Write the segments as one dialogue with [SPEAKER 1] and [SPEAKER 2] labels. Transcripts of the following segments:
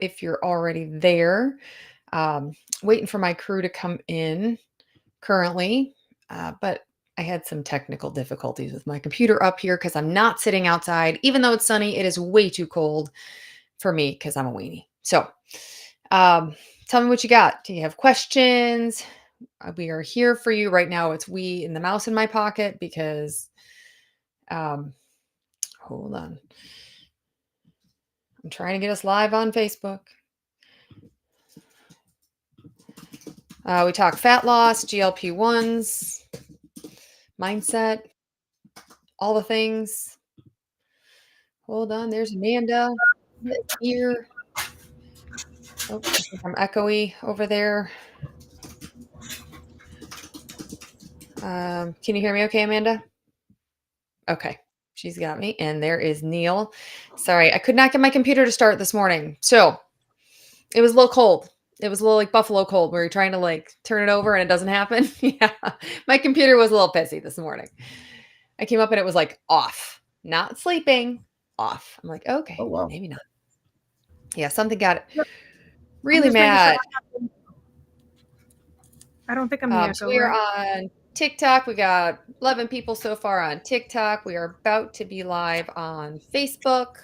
[SPEAKER 1] if you're already there. Waiting for my crew to come in currently, but I had some technical difficulties with my computer up here because I'm not sitting outside. Even though it's sunny, it is way too cold for me because I'm a weenie. So, tell me what you got. Do you have questions? We are here for you right now. It's we and the mouse in my pocket because, um, hold on. I'm trying to get us live on Facebook. We talk fat loss, GLP1s, mindset, all the things. Hold on, there's Amanda here. Oh, I think I'm echoey over there. Can you hear me okay, Amanda? Okay, she's got me. And there is Neil. Sorry, I could not get my computer to start this morning. So it was a little cold. It was a little like buffalo cold where you're trying to like turn it over and it doesn't happen. Yeah, my computer was a little pissy this morning. I came up and it was like off, not sleeping, off. I'm like, okay,
[SPEAKER 2] Oh, wow.
[SPEAKER 1] maybe not. Yeah, something got
[SPEAKER 3] I'm
[SPEAKER 1] really
[SPEAKER 3] just making sure
[SPEAKER 1] mad.
[SPEAKER 3] I don't think I'm the echo,
[SPEAKER 1] So we are
[SPEAKER 3] right?
[SPEAKER 1] on TikTok. We got 11 people so far on TikTok. We are about to be live on Facebook.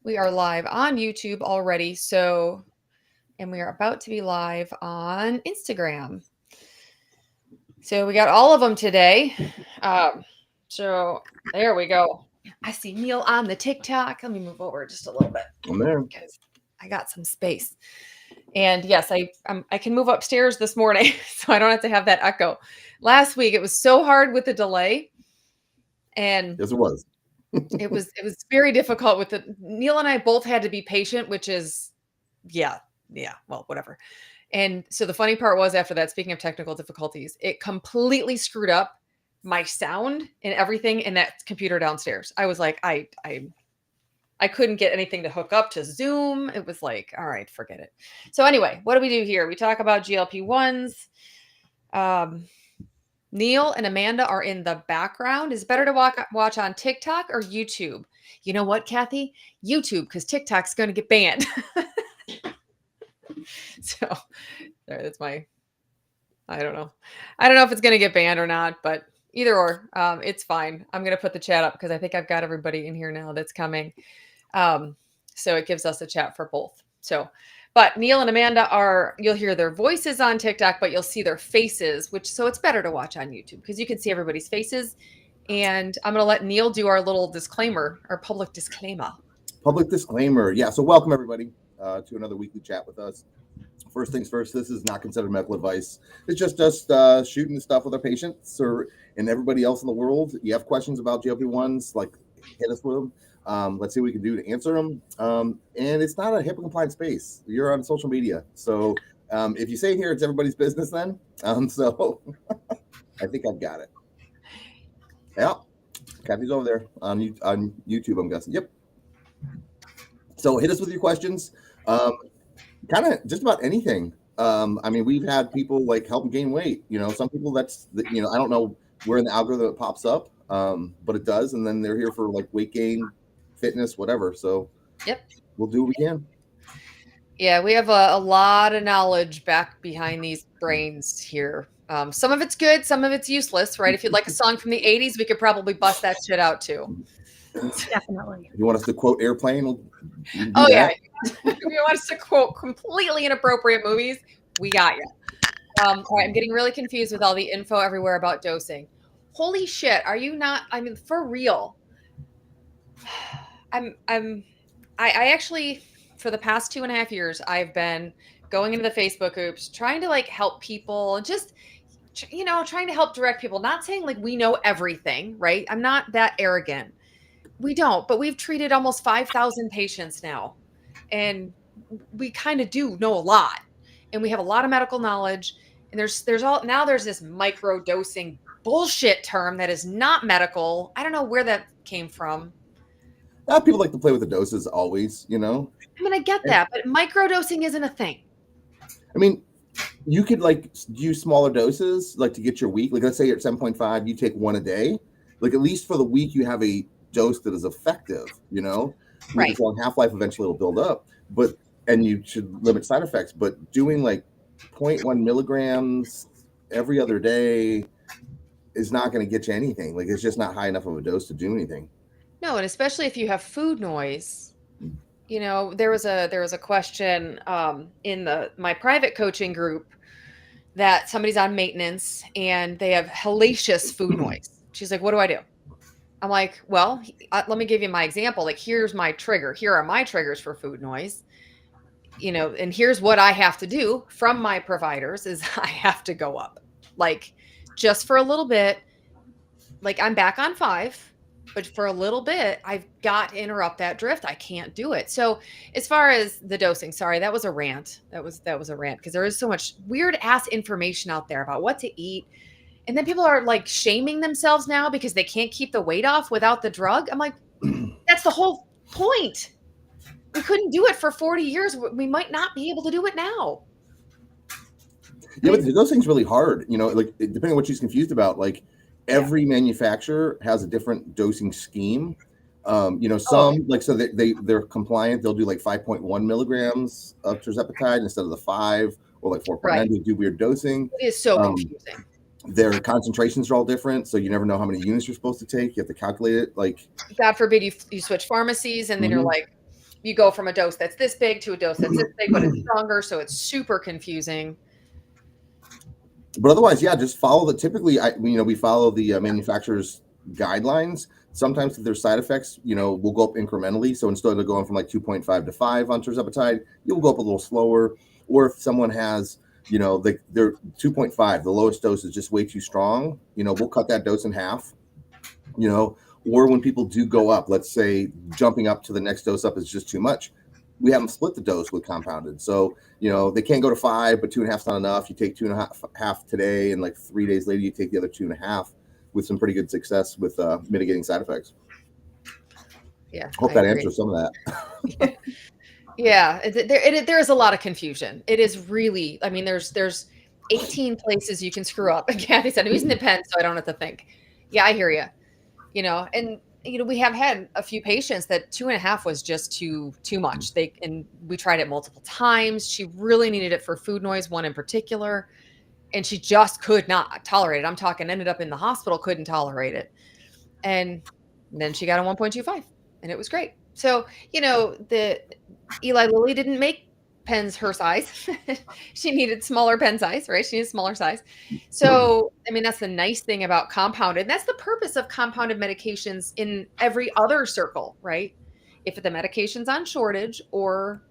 [SPEAKER 1] We are live on YouTube already. So, and we are about to be live on Instagram. So we got all of them today. So there we go. I see Neil on the TikTok. Let me move over just a little bit
[SPEAKER 2] I'm there.
[SPEAKER 1] because I got some space. And yes, I can move upstairs this morning, so I don't have to have that echo. Last week it was so hard with the delay, and
[SPEAKER 2] Yes, it was.
[SPEAKER 1] it was very difficult with the Neil and I both had to be patient, which is yeah, well, whatever. And so the funny part was after that, speaking of technical difficulties, it completely screwed up my sound and everything in that computer downstairs. I was like, I couldn't get anything to hook up to Zoom. It was like, all right, forget it. So anyway, what do we do here? We talk about GLP-1s. Neil and Amanda are in the background. Is it better to watch on TikTok or YouTube? You know what, Kathy? YouTube, because TikTok's going to get banned. So that's my, I don't know. I don't know if it's going to get banned or not, but either or, it's fine. I'm going to put the chat up because I think I've got everybody in here now that's coming. So it gives us a chat for both. So, but Neil and Amanda you'll hear their voices on TikTok, but you'll see their faces, so it's better to watch on YouTube because you can see everybody's faces. And I'm going to let Neil do our little disclaimer, our public disclaimer.
[SPEAKER 2] Public disclaimer. Yeah. So welcome everybody to another weekly chat with us. First things first, this is not considered medical advice. It's just us shooting stuff with our patients and everybody else in the world. You have questions about GLP-1s, like hit us with them. Let's see what we can do to answer them. And it's not a HIPAA compliant space. You're on social media. So if you say here, it's everybody's business then. So I think I've got it. Yeah. Kathy's over there on YouTube, I'm guessing. Yep. So hit us with your questions. Kind of just about anything. I mean, we've had people like help gain weight. Some people I don't know where in the algorithm it pops up, but it does. And then they're here for like weight gain, fitness, whatever. So
[SPEAKER 1] yep,
[SPEAKER 2] we'll do what we can.
[SPEAKER 1] Yeah, we have a lot of knowledge back behind these brains here. Some of it's good, some of it's useless, right? If you'd like a song from the 80s, we could probably bust that shit out too.
[SPEAKER 3] Definitely.
[SPEAKER 2] You want us to quote Airplane?
[SPEAKER 1] Oh, yeah. If you want us to quote completely inappropriate movies, we got you. All right, I'm getting really confused with all the info everywhere about dosing. Holy shit, are you not? I mean, for real. I actually, for the past 2.5 years, I've been going into the Facebook groups, trying to like help people and just, trying to help direct people, not saying like we know everything, right? I'm not that arrogant. We don't, but we've treated almost 5,000 patients now. And we kind of do know a lot. And we have a lot of medical knowledge. And there's this micro dosing bullshit term that is not medical. I don't know where that came from.
[SPEAKER 2] People like to play with the doses always,
[SPEAKER 1] I mean, I get that, but microdosing isn't a thing.
[SPEAKER 2] I mean, you could like use smaller doses, like to get your week. Like let's say you're at 7.5, you take one a day. Like at least for the week, you have a dose that is effective. With
[SPEAKER 1] Right.
[SPEAKER 2] its long half-life, eventually it'll build up. But and you should limit side effects. But doing like 0.1 milligrams every other day is not going to get you anything. Like, it's just not high enough of a dose to do anything.
[SPEAKER 1] No, and especially if you have food noise. There was a question in my private coaching group that somebody's on maintenance and they have hellacious food noise. She's like, "What do I do?" I'm like, "Well, let me give you my example. Like, here's my trigger. Here are my triggers for food noise. And here's what I have to do from my providers is I have to go up, like, just for a little bit. Like, I'm back on 5, but for a little bit, I've got to interrupt that drift. I can't do it." So, as far as the dosing, sorry, that was a rant. That was a rant because there is so much weird ass information out there about what to eat. And then people are like shaming themselves now because they can't keep the weight off without the drug. I'm like, that's the whole point. We couldn't do it for 40 years. We might not be able to do it now.
[SPEAKER 2] Yeah, but those things really hard. Like, depending on what she's confused about, like every manufacturer has a different dosing scheme. Some like, so they're compliant. They'll do like 5.1 milligrams of tirzepatide instead of the 5, or like 4.9.
[SPEAKER 1] Right.
[SPEAKER 2] They do weird dosing.
[SPEAKER 1] It is so confusing.
[SPEAKER 2] Their concentrations are all different, so you never know how many units you're supposed to take. You have to calculate it. Like,
[SPEAKER 1] God forbid you switch pharmacies, and then you're like, you go from a dose that's this big to a dose that's this big, but it's stronger, so it's super confusing.
[SPEAKER 2] But otherwise, yeah, just follow typically, we follow the manufacturer's guidelines. Sometimes if there's side effects, we'll go up incrementally. So instead of going from like 2.5 to 5 on tirzepatide, you'll go up a little slower. Or if someone has, they're 2.5, the lowest dose is just way too strong, we'll cut that dose in half, or when people do go up, let's say jumping up to the next dose up is just too much. We have them split the dose with compounded. So, they can't go to 5, but 2.5 is not enough. You take 2.5 today, and like 3 days later, you take the other 2.5 with some pretty good success with mitigating side effects.
[SPEAKER 1] Yeah.
[SPEAKER 2] Hope that answers some of that.
[SPEAKER 1] Yeah. There is a lot of confusion. It is really, I mean, there's 18 places you can screw up. And Kathy said, I'm using the pen, so I don't have to think. Yeah, I hear you. And we have had a few patients that 2.5 was just too much. And we tried it multiple times. She really needed it for food noise, one in particular, and she just could not tolerate it. I'm talking, ended up in the hospital, couldn't tolerate it. And then she got a 1.25 and it was great. So, the Eli Lilly didn't make pens her size. She needed smaller pen size, right? She needs smaller size. So, I mean, that's the nice thing about compounded. That's the purpose of compounded medications in every other circle, right? If the medication's on shortage, or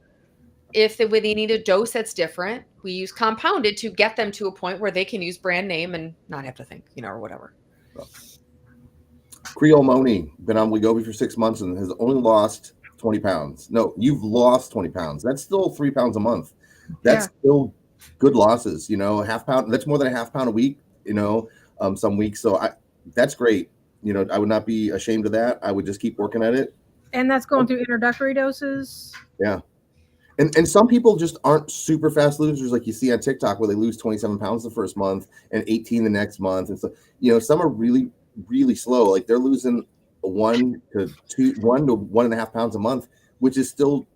[SPEAKER 1] if they need a dose that's different, we use compounded to get them to a point where they can use brand name and not have to think, or whatever.
[SPEAKER 2] Creole Moni, been on Wegovy for 6 months and has only lost 20 pounds. No, you've lost 20 pounds. That's still 3 pounds a month. That's still good losses, a half pound. That's more than a half pound a week, some weeks. So that's great. I would not be ashamed of that. I would just keep working at it.
[SPEAKER 3] And that's going through introductory doses.
[SPEAKER 2] Yeah. And some people just aren't super fast losers, like you see on TikTok, where they lose 27 pounds the first month and 18 the next month. And so, some are really, really slow. Like, they're losing 1 to 1.5 pounds a month, which is still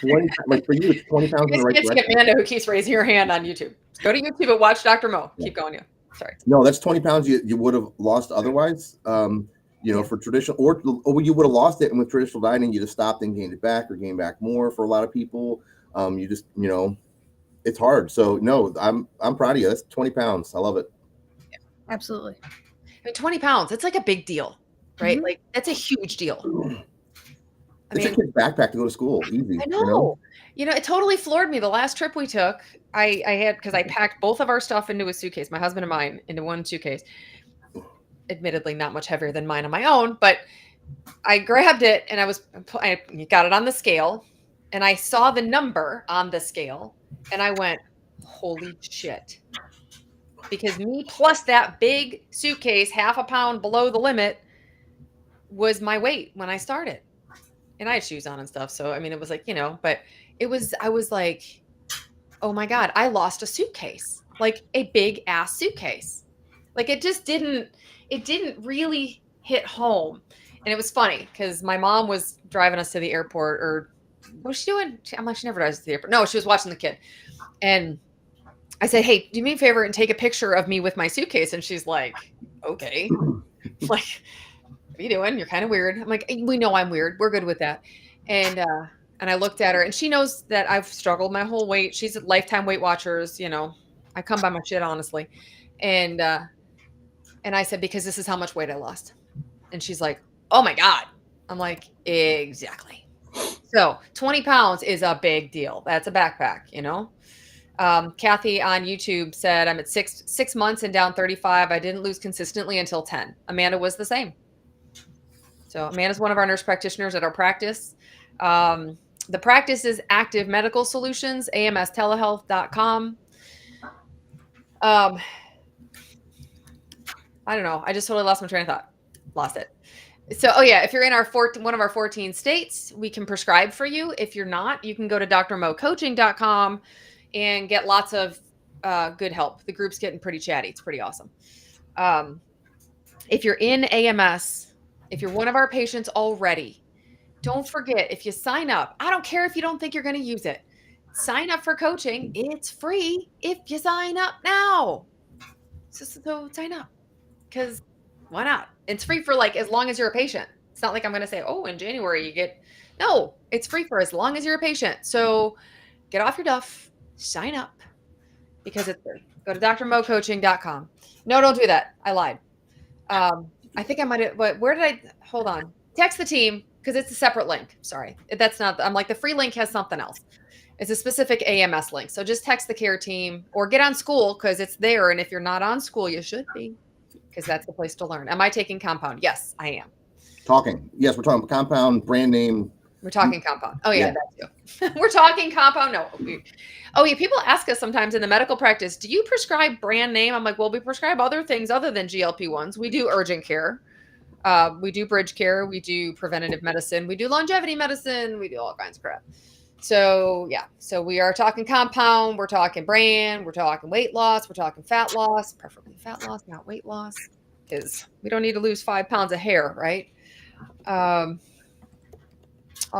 [SPEAKER 2] 20. Like, for you, it's 20 pounds in the right direction.
[SPEAKER 1] Amanda, who keeps raising her hand on YouTube. Go to YouTube and watch Dr. Mo. Yeah. Keep going. Yeah. Sorry.
[SPEAKER 2] No, that's 20 pounds you would have lost otherwise. For traditional, or you would have lost it, and with traditional dieting, you just stopped and gained it back, or gained back more. For a lot of people, you just, it's hard. So no, I'm proud of you. That's 20 pounds. I love it.
[SPEAKER 3] Yeah, absolutely.
[SPEAKER 1] I mean, 20 pounds, it's like a big deal, right? Mm-hmm. Like, that's a huge deal.
[SPEAKER 2] It's a kid's backpack to go to school. Easy.
[SPEAKER 1] I know. It totally floored me. The last trip we took, I had, because I packed both of our stuff into a suitcase, my husband and mine into one suitcase. Admittedly, not much heavier than mine on my own, but I grabbed it and I got it on the scale, and I saw the number on the scale, and I went, holy shit. Because me plus that big suitcase, half a pound below the limit, was my weight when I started. And I had shoes on and stuff. So, I mean, it was like, but I was like, oh my God, I lost a suitcase, like a big ass suitcase. Like, it didn't really hit home. And it was funny because my mom was driving us to the airport, or what's she doing? I'm like, she never does the airport. No, she was watching the kid. And I said, hey, do me a favor and take a picture of me with my suitcase. And she's like, okay. Like, what are you doing? You're kind of weird. I'm like, we know I'm weird. We're good with that. And I looked at her, and she knows that I've struggled my whole weight. She's a lifetime Weight Watchers. I come by my shit, honestly. And I said, because this is how much weight I lost. And she's like, oh my God. I'm like, exactly. So 20 pounds is a big deal. That's a backpack, Kathy on YouTube said, I'm at six months and down 35. I didn't lose consistently until 10. Amanda was the same. So Amanda's one of our nurse practitioners at our practice. The practice is Active Medical Solutions, amstelehealth.com. I don't know. I just totally lost my train of thought. Lost it. So, if you're in one of our 14 states, we can prescribe for you. If you're not, you can go to drmocoaching.com and get lots of good help. The group's getting pretty chatty. It's pretty awesome. If you're in AMS, if you're one of our patients already, don't forget, if you sign up, I don't care if you don't think you're going to use it. Sign up for coaching. It's free if you sign up now. So sign up, because why not? It's free for as long as you're a patient. It's not like I'm going to say, oh, in January you get, no, it's free for as long as you're a patient. So get off your duff, sign up, because it's free. Go to drmocoaching.com. No, don't do that. I lied. I think I might have, but hold on. Text the team, because it's a separate link. Sorry. That's not, I'm like, the free link has something else. It's a specific AMS link. So just text the care team or get on School, because it's there. And if you're not on School, you should be, because that's the place to learn. Am I taking Compound? Yes, I am.
[SPEAKER 2] Yes, we're talking Compound, brand name.
[SPEAKER 1] We're talking Compound. Oh, yeah. That's you. We're talking Compound. No. Oh, yeah. People ask us sometimes in the medical practice, do you prescribe brand name? I'm like, well, we prescribe other things other than GLP1s. We do urgent care. We do bridge care. We do preventative medicine. We do longevity medicine. We do all kinds of crap. So, yeah. So we are talking Compound. We're talking brand. We're talking weight loss. We're talking fat loss, preferably fat loss, not weight loss, because we don't need to lose 5 pounds of hair, right? All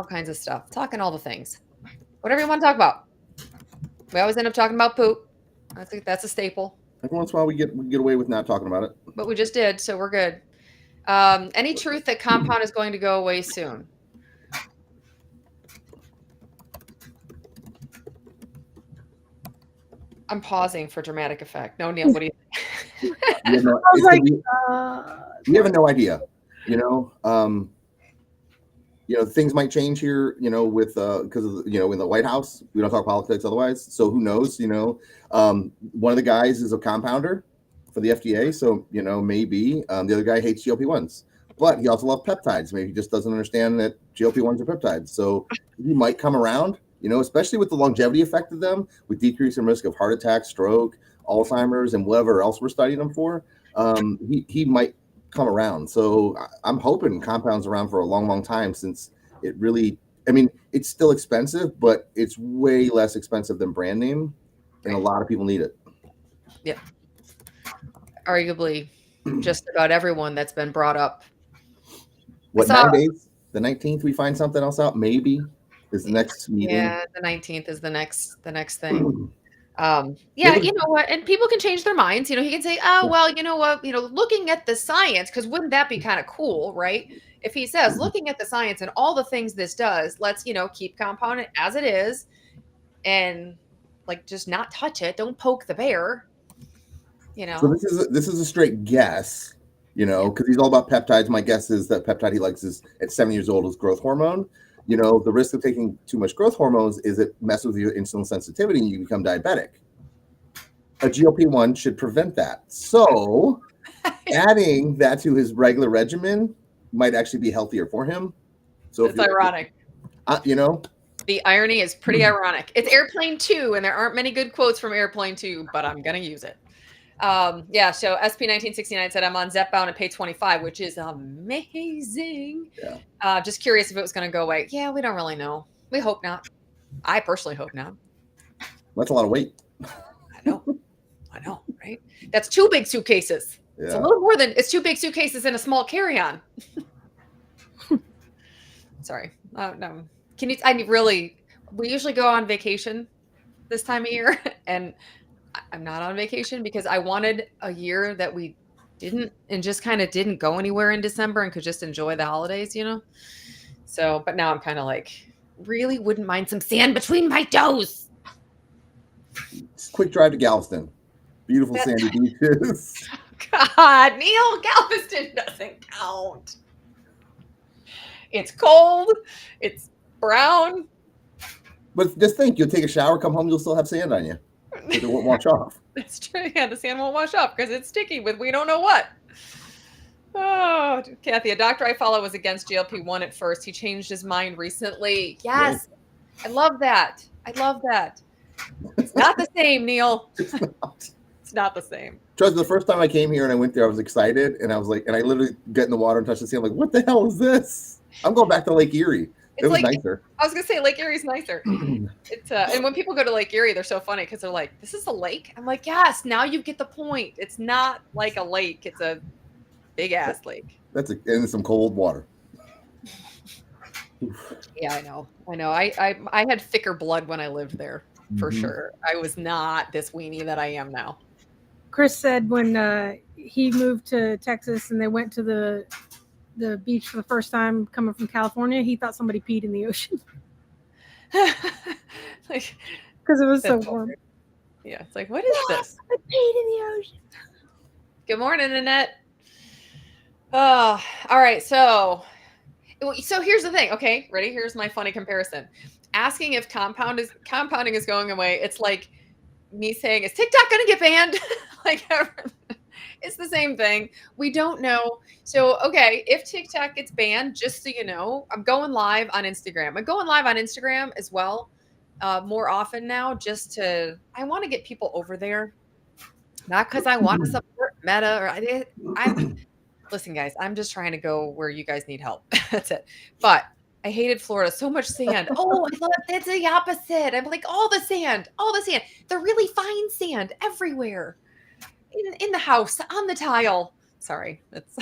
[SPEAKER 1] kinds of stuff. Talking all the things. Whatever you want to talk about. We always end up talking about poop. I think that's a staple.
[SPEAKER 2] Every once in a while we get away with not talking about it.
[SPEAKER 1] But we just did, so we're good. Any truth that Compound is going to go away soon? I'm pausing for dramatic effect. No, Neil, what do you think?
[SPEAKER 3] I was like,
[SPEAKER 2] we have no idea. Things might change here, with because of in the White House, we don't talk politics otherwise. So who knows? One of the guys is a compounder for the FDA, so maybe the other guy hates GLP1s, but he also loves peptides. Maybe he just doesn't understand that GLP1s are peptides. So he might come around, especially with the longevity effect of them, with decrease in risk of heart attack, stroke, Alzheimer's, and whatever else we're studying them for. He might come around. So I'm hoping Compound's around for a long, long time, since it really, it's still expensive, but it's way less expensive than brand name, and a lot of people need it.
[SPEAKER 1] Yeah. Arguably just about everyone that's been brought up.
[SPEAKER 2] What, 9 days? The 19th we find something else out, maybe, is the next meeting.
[SPEAKER 1] Yeah, the 19th is the next thing. You know what? And people can change their minds. He can say, oh, well, you know what? Looking at the science, because wouldn't that be kind of cool, right? If he says, looking at the science and all the things this does, let's, keep Compound as it is, and just not touch it. Don't poke the bear.
[SPEAKER 2] So this is a straight guess, because he's all about peptides. My guess is that peptide he likes is at 7 years old is growth hormone. The risk of taking too much growth hormones is it messes with your insulin sensitivity and you become diabetic. A GLP-1 should prevent that. So adding that to his regular regimen might actually be healthier for him. So
[SPEAKER 1] it's ironic. The irony is pretty ironic. It's Airplane 2, and there aren't many good quotes from Airplane 2, but I'm going to use it. So SP1969 said, I'm on Zepbound and pay $25, which is amazing. Yeah. Just curious if it was going to go away. Yeah, we don't really know. We hope not. I personally hope not.
[SPEAKER 2] That's a lot of weight.
[SPEAKER 1] I know, right? That's 2 big suitcases. Yeah. It's a little more than, it's 2 big suitcases and a small carry-on. Sorry. No. Can you? We usually go on vacation this time of year, and I'm not on vacation because I wanted a year that we didn't and just kind of didn't go anywhere in December and could just enjoy the holidays, you know? So, but now I'm kind of like, really wouldn't mind some sand between my toes.
[SPEAKER 2] Just quick drive to Galveston. Beautiful
[SPEAKER 1] That-
[SPEAKER 2] sandy beaches.
[SPEAKER 1] God, Neil, Galveston doesn't count. It's cold. It's brown.
[SPEAKER 2] But just think, you'll take a shower, come home, you'll still have sand on you. Because it won't wash off.
[SPEAKER 1] That's true. Yeah, the sand won't wash off because it's sticky with we don't know what. Oh, Kathy, a doctor I follow was against GLP-1 at first. He changed his mind recently. Yes. I love that. I love that. It's not the same, Neil. It's not the same.
[SPEAKER 2] Trust me, the first time I came here and I went there, I was excited. And I was like, and I literally get in the water and touch the sea. I'm like, what the hell is this? I'm going back to Lake Erie. It was nicer.
[SPEAKER 1] I was gonna say Lake Erie's nicer. It's and when people go to Lake Erie, they're so funny because they're like, "This is a lake." I'm like, "Yes." Now you get the point. It's not like a lake. It's a big ass lake.
[SPEAKER 2] And some cold water.
[SPEAKER 1] Yeah, I know. I had thicker blood when I lived there for sure. I was not this weenie that I am now.
[SPEAKER 3] Chris said when he moved to Texas and they went to the beach for the first time coming from California, he thought somebody peed in the ocean
[SPEAKER 1] Like,
[SPEAKER 3] because it was so warm.
[SPEAKER 1] Yeah, it's like, what is this?
[SPEAKER 3] I peed in the ocean.
[SPEAKER 1] Good morning, Annette. Oh, all right. So here's the thing. Okay, ready? Here's my funny comparison. Asking if compounding is going away. It's like me saying, "Is TikTok going to get banned?" Like, it's the same thing. We don't know. So, okay, if TikTok gets banned, just so you know, I'm going live on Instagram. I'm going live on Instagram as well, more often now. I want to get people over there, not because I want to support Meta or listen, guys, I'm just trying to go where you guys need help. That's it. But I hated Florida. So much sand. Oh, I thought that's the opposite. I'm like, all the sand, the really fine sand everywhere in the house, on the tile. Sorry. That's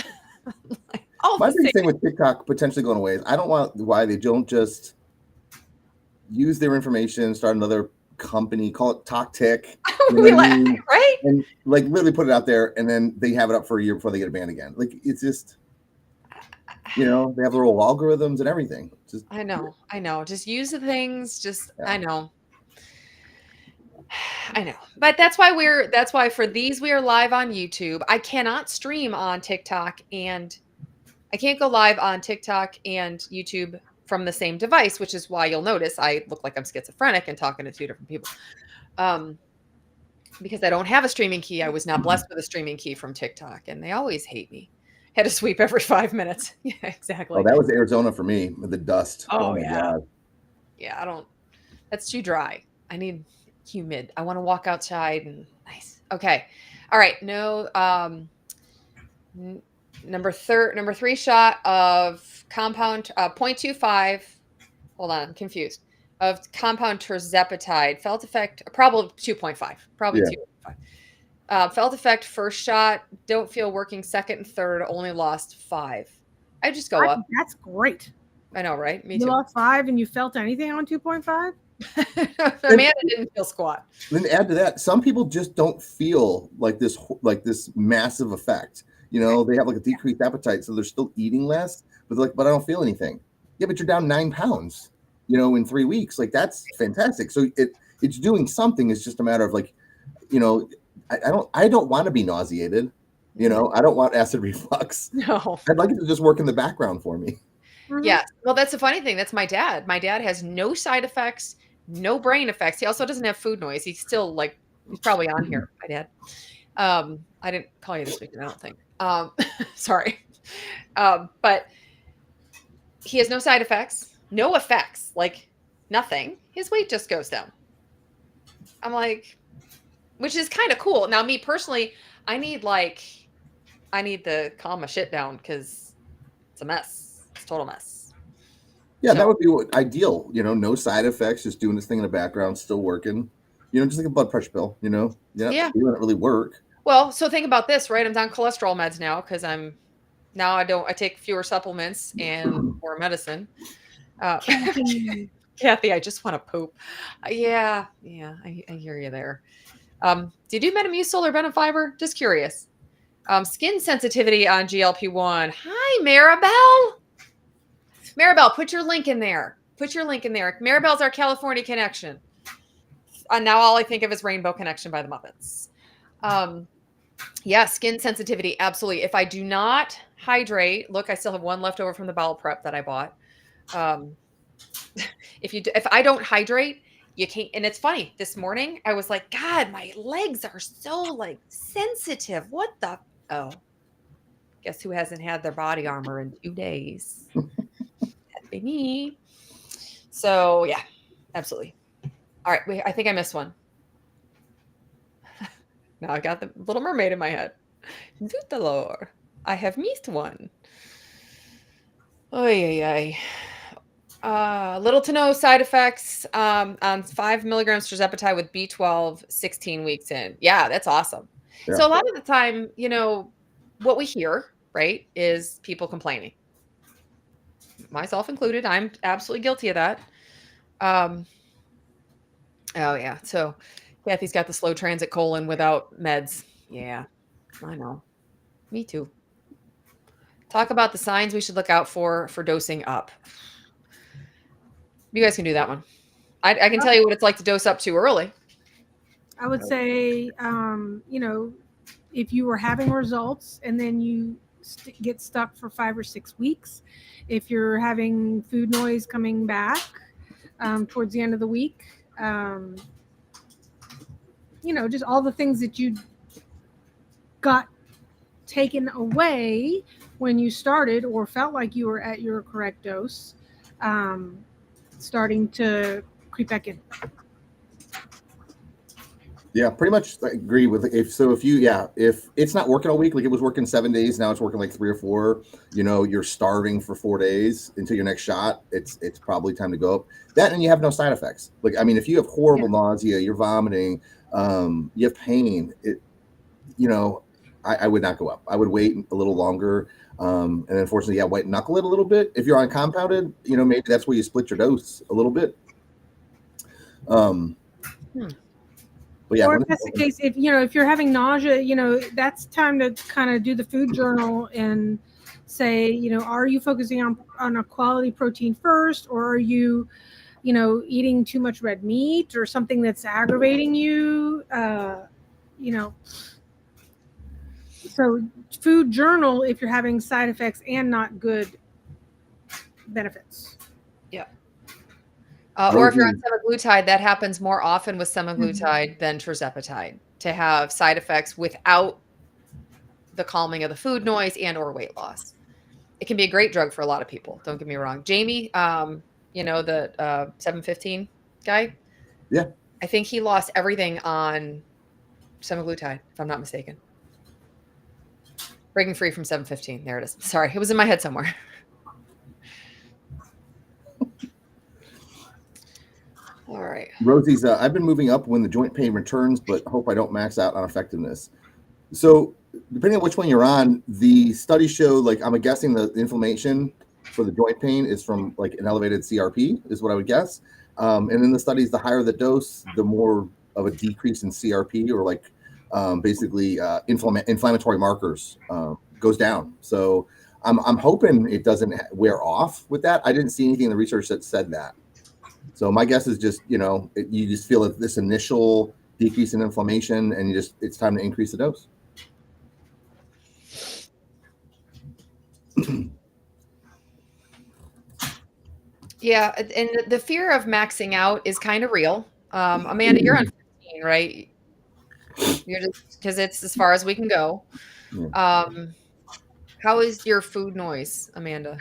[SPEAKER 2] my big thing with TikTok potentially going away is I don't want why they don't just use their information, start another company, call it TokTik,
[SPEAKER 1] right?
[SPEAKER 2] And like literally put it out there, and then they have it up for a year before they get it banned again. Like it's just, they have their little algorithms and everything. Just
[SPEAKER 1] I know. Just use the things. I know. But that's why for these we are live on YouTube. I cannot stream on TikTok and I can't go live on TikTok and YouTube from the same device, which is why you'll notice I look like I'm schizophrenic and talking to two different people. Because I don't have a streaming key. I was not blessed with a streaming key from TikTok, and they always hate me. Had to sweep every 5 minutes. Yeah, exactly.
[SPEAKER 2] Oh, that was Arizona for me with the dust.
[SPEAKER 1] Oh yeah.
[SPEAKER 2] God.
[SPEAKER 1] Yeah, that's too dry. I need humid. I want to walk outside and nice. Okay. All right. No, number 3 shot of compound 0.25. Hold on, I'm confused. Of compound terzepatide, felt effect, probably 2.5. Probably 2.5. Felt effect first shot, don't feel working second and third, only lost 5. I just go up.
[SPEAKER 3] That's great.
[SPEAKER 1] I know, right? Me
[SPEAKER 3] you
[SPEAKER 1] too.
[SPEAKER 3] lost 5 and you felt anything on 2.5?
[SPEAKER 1] Amanda didn't feel squat.
[SPEAKER 2] Then add to that, some people just don't feel like this massive effect. They have like a decreased appetite, so they're still eating less, but they're like, but I don't feel anything. Yeah, but you're down 9 pounds, in 3 weeks. Like that's fantastic. So it's doing something. It's just a matter of like, I don't want to be nauseated. I don't want acid reflux.
[SPEAKER 1] No.
[SPEAKER 2] I'd like it to just work in the background for me.
[SPEAKER 1] Yeah. Well, that's the funny thing. That's my dad. My dad has no side effects, no brain effects. He also doesn't have food noise. He's still he's probably on here. My dad. I didn't call you this weekend, I don't think. Sorry. But he has no side effects, no effects, like nothing. His weight just goes down. I'm like, which is kind of cool. Now, me personally, I need to calm my shit down because it's a mess. It's a total mess.
[SPEAKER 2] Yeah, so that would be ideal. No side effects, just doing this thing in the background, still working. Just like a blood pressure pill. You're not feeling it really work.
[SPEAKER 1] Well, so think about this, right? I'm on cholesterol meds now because I take fewer supplements and more medicine.
[SPEAKER 3] Caffeine.
[SPEAKER 1] Kathy, I just want to poop. Yeah, I hear you there. Do you do Metamucil or Benefiber? Just curious. Skin sensitivity on GLP-1. Hi, Maribel. Maribel, put your link in there. Put your link in there. Maribel's our California connection. Now all I think of is Rainbow Connection by the Muppets. Yeah, skin sensitivity, absolutely. If I do not hydrate, look, I still have one left over from the bowel prep that I bought. If I don't hydrate, you can't. And it's funny. This morning, I was like, God, my legs are so like sensitive. What the? Oh, guess who hasn't had their body armor in 2 days? That'd be me. So yeah, absolutely. All right, wait, I think I missed one. Now I got the Little Mermaid in my head. Zoothalor, I have missed one. Oy, little to no side effects on 5 milligrams tirzepatide with B12 16 weeks in. Yeah, that's awesome.
[SPEAKER 2] Yeah.
[SPEAKER 1] So a lot of the time, what we hear, right, is people complaining. Myself included. I'm absolutely guilty of that. Oh yeah. So Kathy's got the slow transit colon without meds. Yeah, I know. Me too. Talk about the signs we should look out for dosing up. You guys can do that one. I can tell you what it's like to dose up too early.
[SPEAKER 3] I would say, if you were having results and then you get stuck for 5 or 6 weeks, if you're having food noise coming back towards the end of the week, just all the things that you got taken away when you started or felt like you were at your correct dose, starting to creep back in.
[SPEAKER 2] Yeah, pretty much agree with if it's not working all week, like it was working 7 days, now it's working like 3 or 4, you're starving for 4 days until your next shot, it's probably time to go up. That, and you have no side effects. Like, I mean, if you have horrible nausea, you're vomiting, you have pain, I would not go up. I would wait a little longer. And unfortunately, white knuckle it a little bit. If you're on compounded, maybe that's where you split your dose a little bit. But yeah,
[SPEAKER 3] or if that's the case, if you're having nausea, that's time to kind of do the food journal and say, are you focusing on a quality protein first, or are you, eating too much red meat or something that's aggravating you, So food journal if you're having side effects and not good benefits.
[SPEAKER 1] Yeah. Or if you're on semaglutide, that happens more often with semaglutide than tirzepatide, to have side effects without the calming of the food noise and or weight loss. It can be a great drug for a lot of people. Don't get me wrong. Jamie, the 715 guy.
[SPEAKER 2] Yeah.
[SPEAKER 1] I think he lost everything on semaglutide, if I'm not mistaken. Breaking free from 715. There it is. Sorry, it was in my head somewhere. All right.
[SPEAKER 2] Rosie's, I've been moving up when the joint pain returns, but hope I don't max out on effectiveness. So depending on which one you're on, the studies show, like, I'm guessing the inflammation for the joint pain is from like an elevated CRP is what I would guess. And in the studies, the higher the dose, the more of a decrease in CRP, or like basically inflammatory markers goes down. So I'm hoping it doesn't wear off with that. I didn't see anything in the research that said that. So my guess is just, you just feel this initial decrease in inflammation, and it's time to increase the dose.
[SPEAKER 1] Yeah, and the fear of maxing out is kind of real. Amanda, you're on 15, right? You're just, because it's as far as we can go.
[SPEAKER 2] Yeah.
[SPEAKER 1] How is your food noise, Amanda?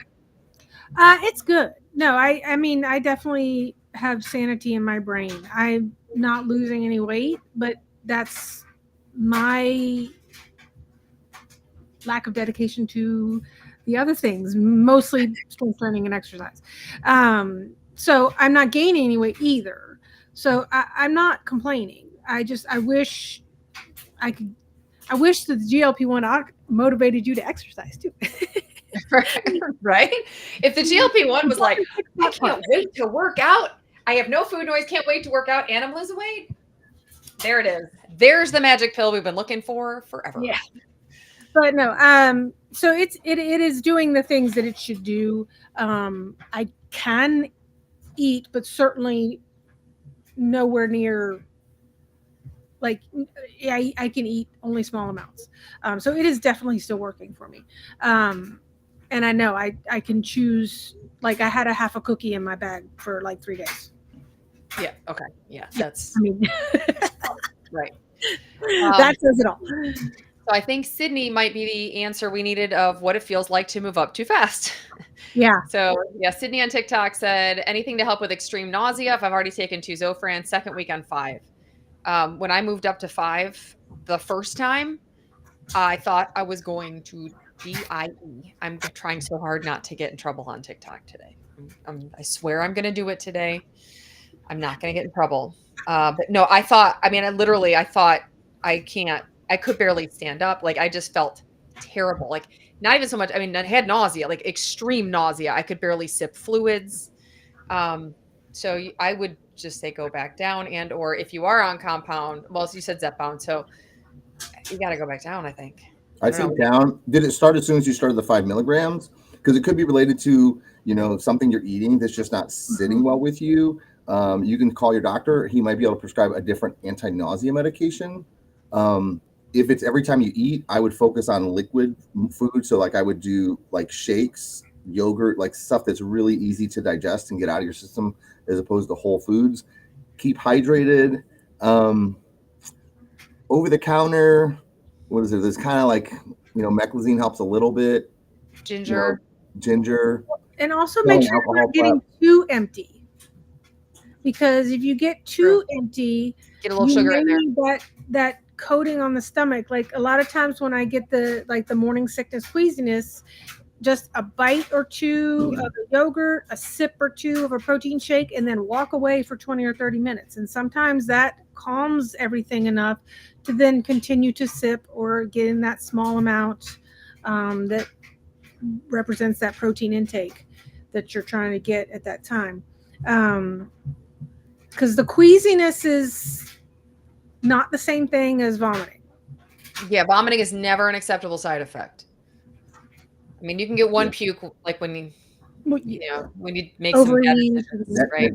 [SPEAKER 3] It's good. No, I mean, I definitely have sanity in my brain. I'm not losing any weight, but that's my lack of dedication to the other things, mostly strength training and exercise. So I'm not gaining any weight either. So I'm not complaining. I wish I could. I wish that the GLP-1 motivated you to exercise too.
[SPEAKER 1] Right? If the GLP-1 was like, I can't wait to work out. I have no food noise, can't wait to work out, and I'm losing weight. There it is. There's the magic pill we've been looking for forever.
[SPEAKER 3] Yeah. But no, so it is doing the things that it should do. I can eat, but certainly nowhere near like I can eat only small amounts. So it is definitely still working for me. And I know I can choose, like I had a half a cookie in my bag for like 3 days.
[SPEAKER 1] Yeah. Okay. Yeah. That's
[SPEAKER 3] I mean,
[SPEAKER 1] right.
[SPEAKER 3] that says it all.
[SPEAKER 1] So I think Sydney might be the answer we needed of what it feels like to move up too fast.
[SPEAKER 3] Yeah.
[SPEAKER 1] So yeah, Sydney on TikTok said anything to help with extreme nausea. If I've already taken 2 Zofran, second week on 5. When I moved up to 5 the first time, I thought I was going to DIE. I'm trying so hard not to get in trouble on TikTok today. I swear I'm going to do it today. I'm not going to get in trouble. But no, I thought I could barely stand up. Like I just felt terrible. Like not even so much. I mean, I had nausea, like extreme nausea. I could barely sip fluids. So I would just say go back down, and or if you are on compound, well, you said Zepbound, so you got to go back down. I think.
[SPEAKER 2] I'd say down. Did it start as soon as you started the 5 milligrams? Because it could be related to something you're eating that's just not sitting well with you. You can call your doctor. He might be able to prescribe a different anti-nausea medication. If it's every time you eat, I would focus on liquid food. So like I would do like shakes, yogurt, like stuff that's really easy to digest and get out of your system as opposed to whole foods. Keep hydrated. Over the counter, what is it? There's kind of like, meclizine helps a little bit.
[SPEAKER 1] Ginger.
[SPEAKER 2] Ginger.
[SPEAKER 3] And also make sure you're not getting too empty. Because if you get too empty,
[SPEAKER 1] get a little sugar in there.
[SPEAKER 3] That coating on the stomach. Like a lot of times when I get the morning sickness queasiness, just a bite or two of the yogurt, a sip or two of a protein shake, and then walk away for 20 or 30 minutes. And sometimes that calms everything enough to then continue to sip or get in that small amount that represents that protein intake that you're trying to get at that time. Because the queasiness is not the same thing as vomiting.
[SPEAKER 1] Yeah, vomiting is never an acceptable side effect. I mean, you can get one puke like when you when you make some bad decisions, right?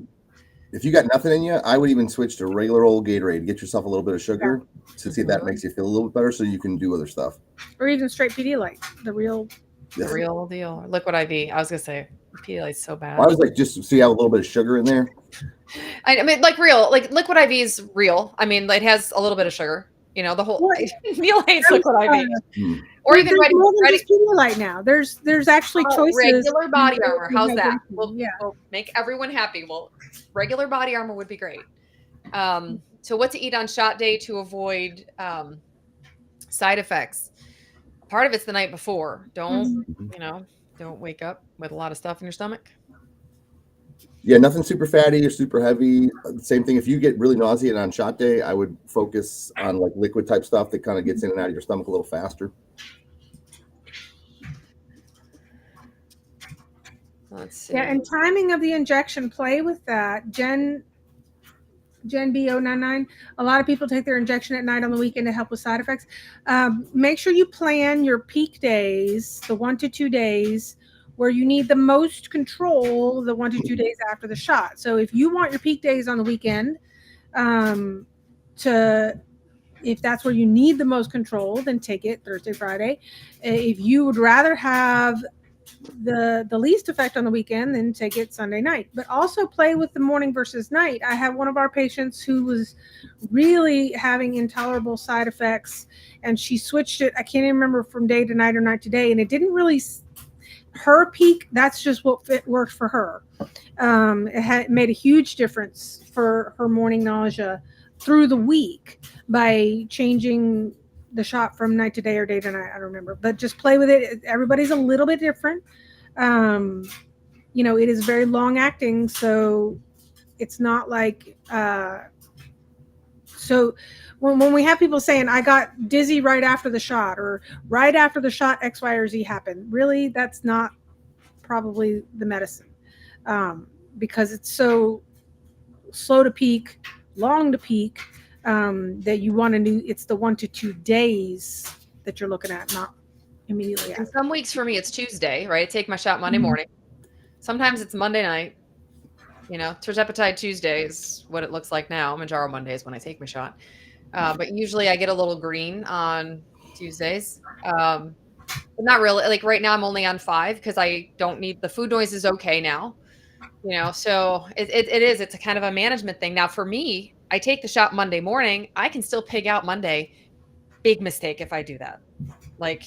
[SPEAKER 2] If you got nothing in you, I would even switch to regular old Gatorade. Get yourself a little bit of sugar to see if that makes you feel a little bit better, so you can do other stuff.
[SPEAKER 3] Or even straight Pedialyte, the real
[SPEAKER 1] deal. Liquid IV. I was gonna say Pedialyte's so bad.
[SPEAKER 2] Well, I was like, just so you have a little bit of sugar in there.
[SPEAKER 1] I mean, like liquid IV is real. I mean, it has a little bit of sugar. The whole Neil hates liquid IV. Or even ready
[SPEAKER 3] Pedialyte now. There's actually choices.
[SPEAKER 1] Regular body armor. How's that? We'll make everyone happy. Well, regular body armor would be great. So what to eat on shot day to avoid side effects? Part of it's the night before. Don't wake up with a lot of stuff in your stomach.
[SPEAKER 2] Yeah, nothing super fatty or super heavy. Same thing. If you get really nauseated on shot day, I would focus on like liquid type stuff that kind of gets in and out of your stomach a little faster.
[SPEAKER 1] Let's see.
[SPEAKER 3] Yeah, and timing of the injection, play with that. Gen B099. A lot of people take their injection at night on the weekend to help with side effects. Make sure you plan your peak days, the 1 to 2 days, where you need the most control the 1 to 2 days after the shot. So if you want your peak days on the weekend, if that's where you need the most control, then take it Thursday, Friday. If you would rather have the least effect on the weekend, then take it Sunday night. But also play with the morning versus night. I have one of our patients who was really having intolerable side effects, and she switched it. I can't even remember from day to night or night to day, and it didn't really. Her peak, that's just what worked for her. It made a huge difference for her morning nausea through the week by changing the shot from night to day or day to night. I don't remember, but just play with it. Everybody's a little bit different. It is very long acting, so it's not like so when we have people saying I got dizzy right after the shot, or right after the shot X, Y, or Z happened, really, that's not probably the medicine, because it's so slow to peak, long to peak, that you want to do. It's the 1 to 2 days that you're looking at, not immediately
[SPEAKER 1] And
[SPEAKER 3] after.
[SPEAKER 1] some weeks for me, it's Tuesday, right? I take my shot Monday
[SPEAKER 3] Mhm.
[SPEAKER 1] morning. Sometimes it's Monday night. Tirzepatide Tuesday is what it looks like now. Manjaro Monday is when I take my shot. But usually I get a little green on Tuesdays. But not really. Like right now, I'm only on 5 because I don't need the food noise is okay now. So it is. It's a kind of a management thing. Now for me, I take the shot Monday morning. I can still pig out Monday. Big mistake if I do that. Like,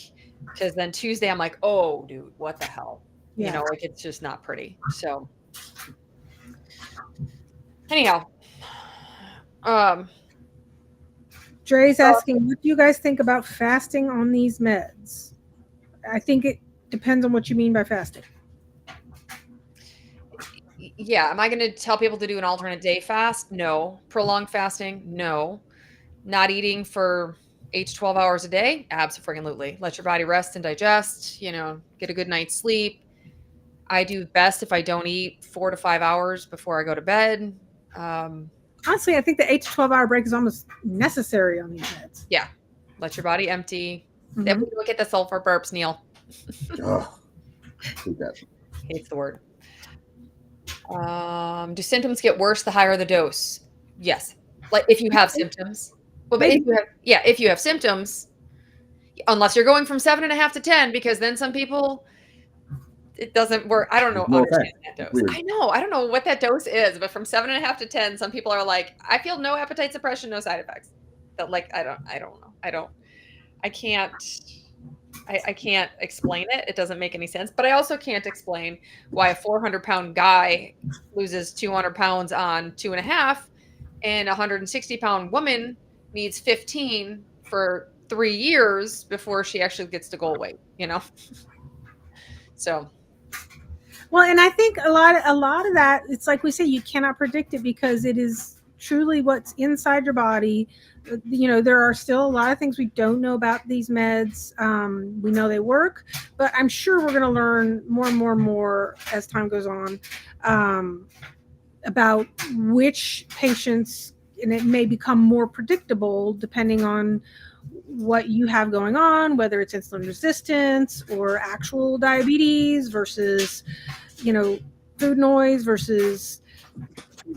[SPEAKER 1] because then Tuesday I'm like, oh, dude, what the hell?
[SPEAKER 3] Yeah.
[SPEAKER 1] Like it's just not pretty. So anyhow, um,
[SPEAKER 3] Dre's asking, what do you guys think about fasting on these meds? I think it depends on what you mean by fasting.
[SPEAKER 1] yeah, am I going to tell people to do an alternate day fast? No. Prolonged fasting? No. Not eating for 8 to 12 hours a day? Absolutely. Let your body rest and digest, get a good night's sleep. I do best if I don't eat 4 to 5 hours before I go to bed.
[SPEAKER 3] Honestly, I think the 8 to 12 hour break is almost necessary on these meds.
[SPEAKER 1] Yeah. Let your body empty.
[SPEAKER 3] Mhm.
[SPEAKER 1] Then we look at the sulfur burps, Neil.
[SPEAKER 2] Oh, hate that.
[SPEAKER 1] Hates the word. Do symptoms get worse the higher the dose? Yes. Like if you have symptoms. Well, but if you have symptoms, unless you're going from 7.5 to 10, because then some people it doesn't work. I don't know.
[SPEAKER 2] No
[SPEAKER 1] Understand
[SPEAKER 2] effect.
[SPEAKER 1] that dose.
[SPEAKER 2] Weird.
[SPEAKER 1] I know. I don't know what that dose is, but from 7.5 to 10, some people are like, I feel no appetite suppression, no side effects. But like, I don't know. I can't. I can't explain it. It doesn't make any sense. But I also can't explain why a 400-pound guy loses 200 pounds on 2.5, and a 160-pound woman needs 15 for 3 years before she actually gets to goal weight. So
[SPEAKER 3] Well, and I think a lot of that, it's like we say, you cannot predict it because it is truly what's inside your body. There are still a lot of things we don't know about these meds. We know they work, but I'm sure we're going to learn more and more and more as time goes on, about which patients, and it may become more predictable depending on what you have going on, whether it's insulin resistance or actual diabetes versus, food noise versus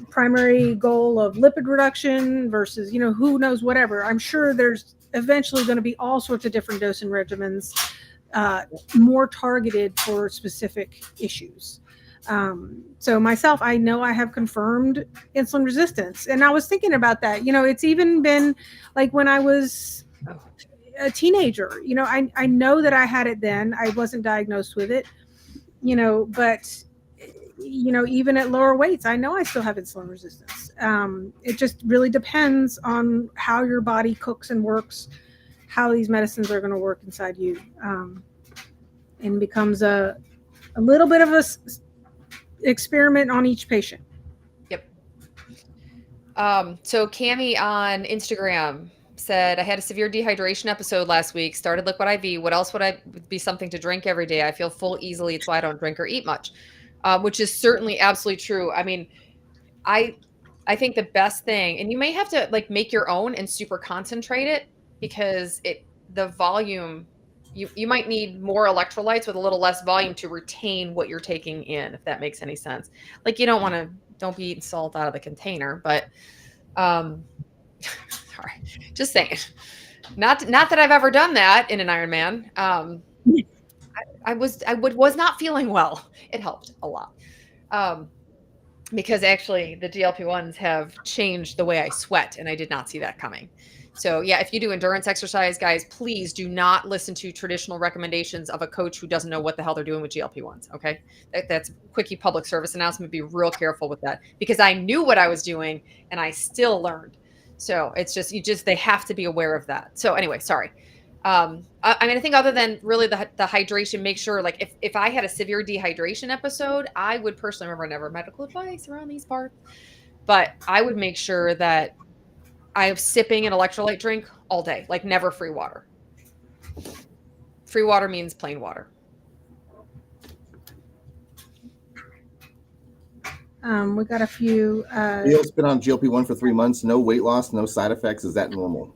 [SPEAKER 3] primary goal of lipid reduction versus, who knows, whatever. I'm sure there's eventually going to be all sorts of different dosing regimens, more targeted for specific issues. So myself, I know I have confirmed insulin resistance, and I was thinking about that. It's even been like when I was a teenager. I know that I had it then. I wasn't diagnosed with it. But even at lower weights, I know I still have insulin resistance. It just really depends on how your body cooks and works, how these medicines are going to work inside you, and becomes a little bit of a experiment on each patient.
[SPEAKER 1] Yep. So Cami on Instagram said, I had a severe dehydration episode last week, started liquid IV. What else would be something to drink every day? I feel full easily. It's why I don't drink or eat much, which is certainly absolutely true. I mean, I think the best thing, and you may have to like make your own and super concentrate it, because the volume, you might need more electrolytes with a little less volume to retain what you're taking in, if that makes any sense. Like you don't be eating salt out of the container, but sorry, just saying. Not that I've ever done that in an Ironman. I was not feeling well. It helped a lot. Because actually the GLP1s have changed the way I sweat, and I did not see that coming. So yeah, if you do endurance exercise, guys, please do not listen to traditional recommendations of a coach who doesn't know what the hell they're doing with GLP1s. Okay. That's a quickie public service announcement. Be real careful with that, because I knew what I was doing and I still learned. So it's just, they have to be aware of that. So anyway, sorry. I mean, I think other than really the hydration, make sure, like if I had a severe dehydration episode, I would personally, remember, never medical advice around these parts, but I would make sure that I'm sipping an electrolyte drink all day, like never free water. Free water means plain water.
[SPEAKER 3] We got a few.
[SPEAKER 2] Neil's been on GLP-1 for 3 months, no weight loss, no side effects. Is that normal?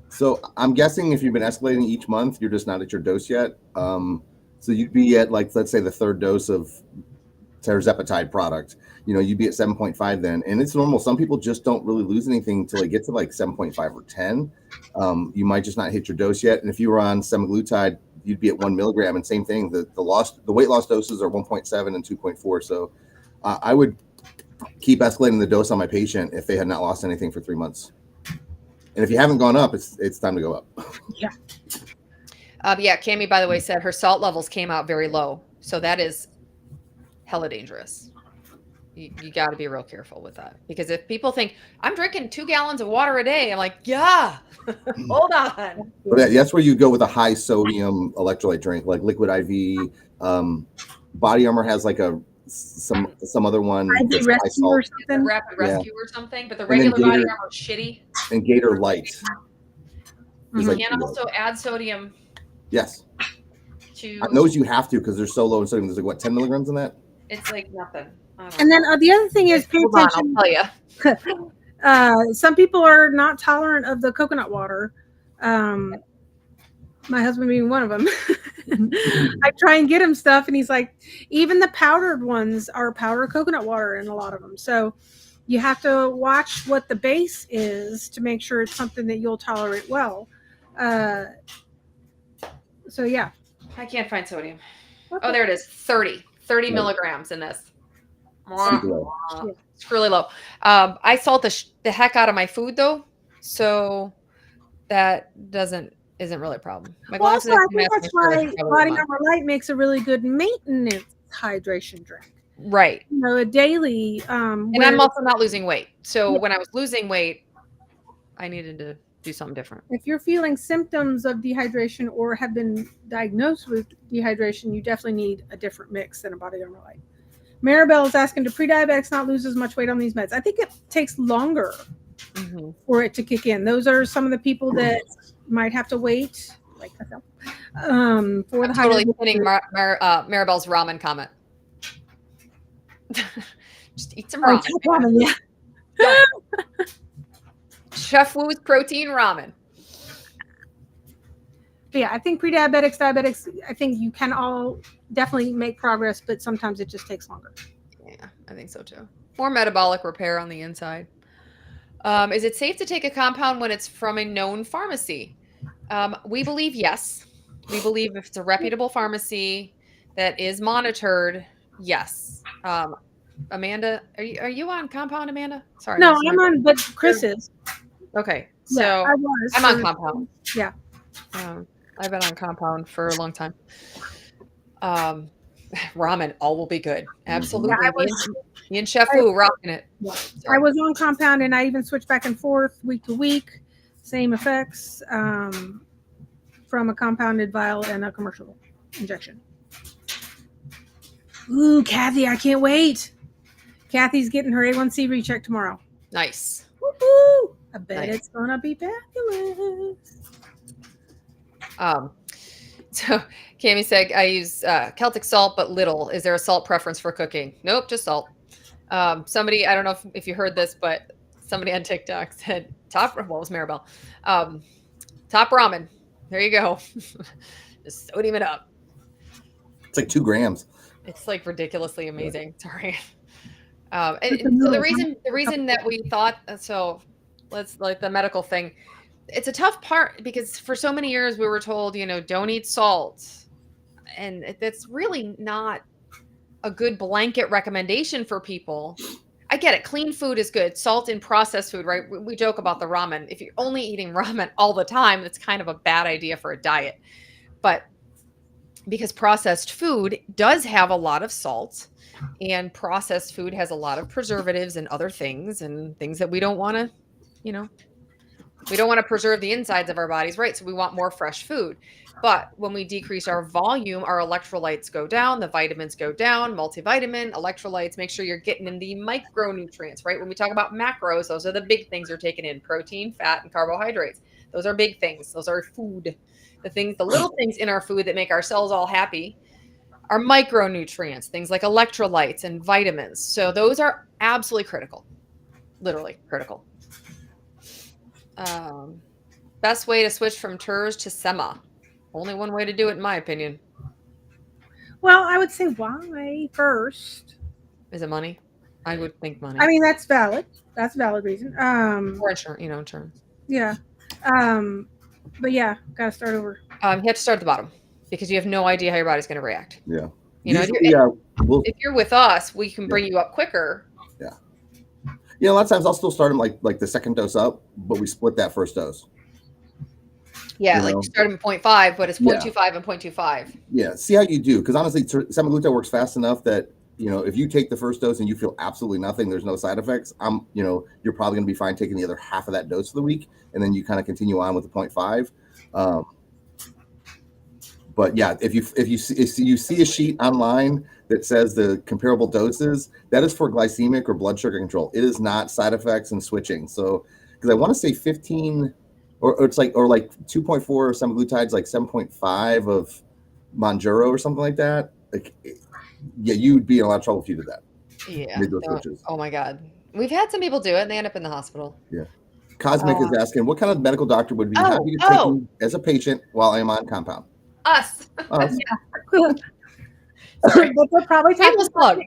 [SPEAKER 2] So I'm guessing if you've been escalating each month, you're just not at your dose yet. So you'd be at, like, let's say the third dose of tirzepatide product. You'd be at 7.5 then, and it's normal. Some people just don't really lose anything until they get to like 7.5 or 10. You might just not hit your dose yet. And if you were on semaglutide, you'd be at 1 milligram, and same thing. The weight loss doses are 1.7 and 2.4. So I would keep escalating the dose on my patient if they had not lost anything for 3 months. And if you haven't gone up, it's time to go up.
[SPEAKER 3] Yeah.
[SPEAKER 1] Yeah, Cami, by the way, said her salt levels came out very low. So that is hella dangerous. You got to be real careful with that. Because if people think, I'm drinking 2 gallons of water a day, I'm like, yeah, hold on.
[SPEAKER 2] But that's where you go with a high sodium electrolyte drink, like Liquid IV. Body Armor has like some other one.
[SPEAKER 3] IV Rescue or something.
[SPEAKER 1] Rapid Rescue or something. But the regular Body Armor is shitty.
[SPEAKER 2] And Gator Light.
[SPEAKER 1] You can also add sodium.
[SPEAKER 2] Yes. Those you have to, because they're so low in sodium. There's like, what, 10 milligrams in that?
[SPEAKER 1] It's like nothing.
[SPEAKER 3] And then the other thing is, pay attention.
[SPEAKER 1] I'll tell you.
[SPEAKER 3] Some people are not tolerant of the coconut water. My husband being one of them. I try and get him stuff, and he's like, even the powdered ones are powdered coconut water in a lot of them. So you have to watch what the base is to make sure it's something that you'll tolerate well. So yeah.
[SPEAKER 1] I can't find sodium. Okay. Oh, there it is. 30 milligrams in this. It's really low. I salt the heck out of my food though, so that isn't really a problem. My glasses.
[SPEAKER 3] Also, I think that's why Body Armor Light makes a really good maintenance hydration drink.
[SPEAKER 1] Right.
[SPEAKER 3] A daily.
[SPEAKER 1] And I'm also not losing weight. So when I was losing weight, I needed to do something different.
[SPEAKER 3] If you're feeling symptoms of dehydration or have been diagnosed with dehydration, you definitely need a different mix than a Body Armor Light. Maribel is asking, do pre-diabetics not lose as much weight on these meds? I think it takes longer for it to kick in. Those are some of the people that might have to wait, like myself, for
[SPEAKER 1] I'm
[SPEAKER 3] the
[SPEAKER 1] totally hitting Maribel's ramen comment. Just eat some ramen.
[SPEAKER 3] Yeah.
[SPEAKER 1] Chef Wu's protein ramen.
[SPEAKER 3] But yeah, I think pre-diabetics, diabetics, I think you can all definitely make progress, but sometimes it just takes longer.
[SPEAKER 1] Yeah, I think so too. More metabolic repair on the inside. Is it safe to take a compound when it's from a known pharmacy? We believe yes. We believe if it's a reputable pharmacy that is monitored, yes. Amanda, are you on compound, Amanda? Sorry.
[SPEAKER 3] No, I'm on, but Chris is.
[SPEAKER 1] Okay, so
[SPEAKER 3] yeah,
[SPEAKER 1] I'm on compound.
[SPEAKER 3] Yeah.
[SPEAKER 1] I've been on compound for a long time. Ramen, all will be good. Absolutely. Yeah, me and Chef Wu rocking it.
[SPEAKER 3] Yeah. So. I was on compound, and I even switched back and forth week to week. Same effects from a compounded vial and a commercial injection. Ooh, Kathy, I can't wait. Kathy's getting her A1C recheck tomorrow.
[SPEAKER 1] Nice.
[SPEAKER 3] Woo-hoo! I bet it's gonna be fabulous.
[SPEAKER 1] So Cami said, I use Celtic salt, but little. Is there a salt preference for cooking? Nope, just salt. Somebody, I don't know if you heard this, but somebody on TikTok said, what was Maribel? Top ramen. There you go. Just sodium it up.
[SPEAKER 2] It's like 2 grams.
[SPEAKER 1] It's like ridiculously amazing. Sorry. And so the reason that we thought, so let's like the medical thing, it's a tough part because for so many years we were told, don't eat salt. And that's really not a good blanket recommendation for people. I get it. Clean food is good. Salt in processed food, right? We joke about the ramen. If you're only eating ramen all the time, it's kind of a bad idea for a diet. But because processed food does have a lot of salt, and processed food has a lot of preservatives and other things and things that we don't want to, We don't want to preserve the insides of our bodies, right? So we want more fresh food. But when we decrease our volume, our electrolytes go down, the vitamins go down, multivitamin, electrolytes, make sure you're getting in the micronutrients, right? When we talk about macros, those are the big things you're taking in: protein, fat, and carbohydrates. Those are big things. Those are food. The things, the little things in our food that make our cells all happy are micronutrients, things like electrolytes and vitamins. So those are absolutely critical, literally critical. Best way to switch from TERS to SEMA. Only one way to do it, in my opinion.
[SPEAKER 3] Well, I would say why first.
[SPEAKER 1] Is it money? I would think money.
[SPEAKER 3] I mean, that's valid. That's a valid reason.
[SPEAKER 1] Or insurance, insurance.
[SPEAKER 3] Yeah. But yeah, gotta start over.
[SPEAKER 1] You have to start at the bottom because you have no idea how your body's going to react.
[SPEAKER 2] Yeah.
[SPEAKER 1] If you're with us, we can bring you up quicker.
[SPEAKER 2] Yeah. A lot of times I'll still start them like the second dose up, but we split that first dose.
[SPEAKER 1] Yeah, you start them at 0.5, but it's 0.25 and 0.25.
[SPEAKER 2] Yeah, see how you do. Because honestly, semaglutide works fast enough that, if you take the first dose and you feel absolutely nothing, there's no side effects, you're probably going to be fine taking the other half of that dose of the week, and then you kind of continue on with the 0.5. But yeah, if you see a sheet online that says the comparable doses, that is for glycemic or blood sugar control. It is not side effects and switching. So, because I want to say 15, or it's like 2.4 of semaglutide's like 7.5 of Mounjaro or something like that. Like, yeah, you'd be in a lot of trouble if you did that.
[SPEAKER 1] Yeah. Oh my God, we've had some people do it and they end up in the hospital.
[SPEAKER 2] Yeah. Cosmic is asking, what kind of medical doctor would be happy to take me as a patient while I am on compound?
[SPEAKER 1] Us.
[SPEAKER 3] Sorry. But they're probably
[SPEAKER 1] shameless plug.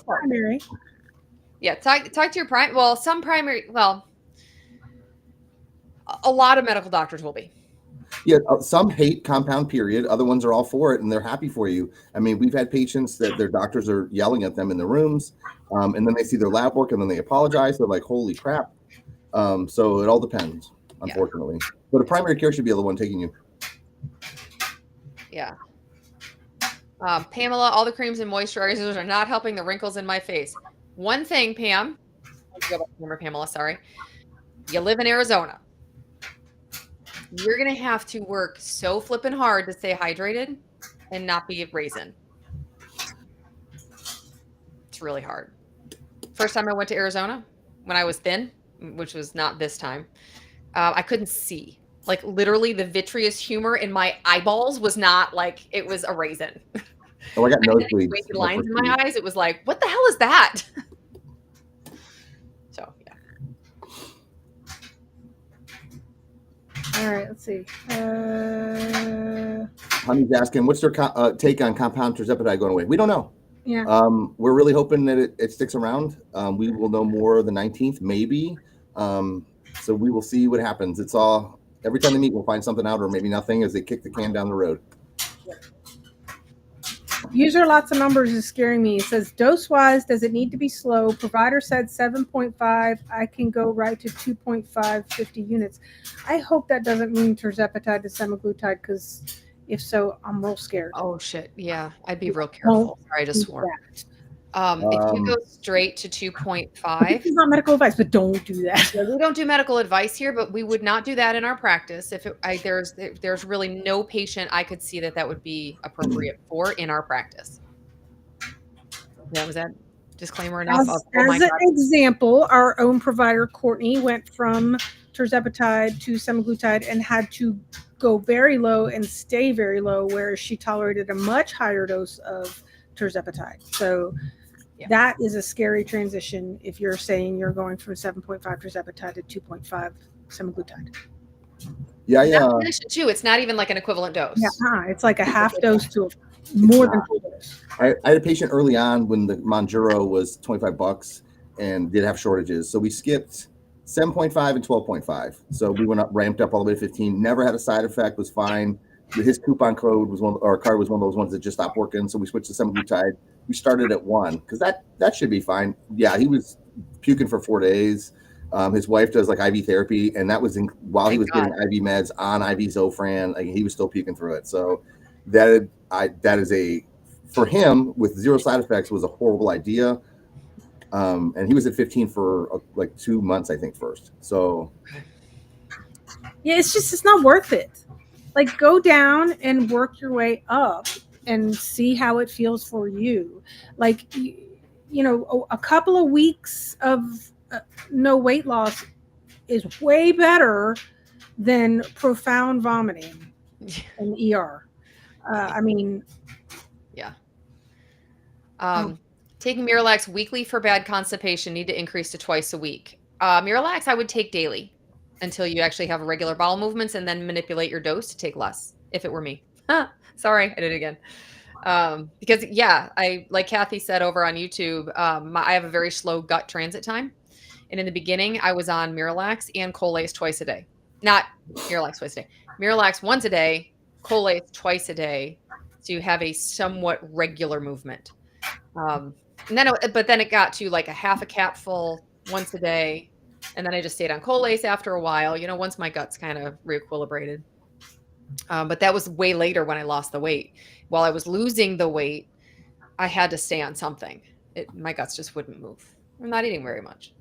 [SPEAKER 3] Primary.
[SPEAKER 1] Yeah, talk to your primary. Well, some primary. Well, a lot of medical doctors will be.
[SPEAKER 2] Yeah, some hate compound, period. Other ones are all for it, and they're happy for you. I mean, we've had patients that their doctors are yelling at them in the rooms, and then they see their lab work, and then they apologize. They're like, holy crap. So it all depends, unfortunately. Yeah. But a primary care should be the one taking you.
[SPEAKER 1] Yeah. Pamela, all the creams and moisturizers are not helping the wrinkles in my face. One thing, Pam, Pamela, sorry. You live in Arizona. You're going to have to work so flippin' hard to stay hydrated and not be a raisin. It's really hard. First time I went to Arizona, when I was thin, which was not this time, I couldn't see. Like, literally, the vitreous humor in my eyeballs was not like it was a raisin.
[SPEAKER 2] Oh, I got nosebleeds.
[SPEAKER 1] Lines in my eyes. It was like, what the hell is that? So, yeah.
[SPEAKER 3] All right, let's see.
[SPEAKER 2] Honey's asking, what's their take on compound tirzepatide going away? We don't know.
[SPEAKER 3] Yeah.
[SPEAKER 2] We're really hoping that it sticks around. We will know more the 19th, maybe. So we will see what happens. It's all, every time they meet, we'll find something out, or maybe nothing as they kick the can down the road.
[SPEAKER 3] User lots of numbers is scaring me. It says, dose-wise, does it need to be slow? Provider said 7.5. I can go right to 2.5, 50 units. I hope that doesn't mean tirzepatide to semaglutide, because if so, I'm real scared.
[SPEAKER 1] Oh, shit. Yeah, I'd be real careful. Sorry, I just swore. If you go straight to 2.5.
[SPEAKER 3] This is not medical advice, but don't do that.
[SPEAKER 1] We don't do medical advice here, but we would not do that in our practice. If there's really no patient I could see that would be appropriate for in our practice. Was that disclaimer enough?
[SPEAKER 3] As an example, our own provider, Courtney, went from tirzepatide to semaglutide and had to go very low and stay very low, whereas she tolerated a much higher dose of tirzepatide. So that is a scary transition if you're saying you're going from 7.5 tirzepatide to 2.5 semaglutide.
[SPEAKER 2] Yeah.
[SPEAKER 1] Too. It's not even like an equivalent dose.
[SPEAKER 3] Yeah, it's like a half dose to more than full dose.
[SPEAKER 2] I had a patient early on when the Mounjaro was $25 and did have shortages. So we skipped 7.5 and 12.5. So we ramped up all the way to 15. Never had a side effect. Was fine. His coupon code was card was one of those ones that just stopped working. So we switched to semaglutide. We started at 1 because that should be fine. Yeah, he was puking for 4 days. His wife does like IV therapy, and that was while he was getting IV meds on IV Zofran. Like, he was still puking through it. So that is for him with zero side effects was a horrible idea. And he was at 15 for like 2 months, I think, first. So
[SPEAKER 3] Yeah, it's not worth it. Like, go down and work your way up and see how it feels for you. Like, a couple of weeks of no weight loss is way better than profound vomiting in the ER. I mean,
[SPEAKER 1] Yeah.
[SPEAKER 3] oh,
[SPEAKER 1] Taking Miralax weekly for bad constipation, need to increase to twice a week. Miralax I would take daily until you actually have regular bowel movements, and then manipulate your dose to take less, if it were me. Sorry, I did it again. Because yeah, I like Kathy said over on YouTube, I have a very slow gut transit time. And in the beginning, I was on Miralax and Colace twice a day. Not Miralax twice a day. Miralax once a day, Colace twice a day, so you have a somewhat regular movement. And then, but then it got to like a half a capful once a day, and then I just stayed on Colace after a while. Once my guts kind of reequilibrated. But that was way later when I lost the weight. While I was losing the weight, I had to stay on something. My guts just wouldn't move. I'm not eating very much.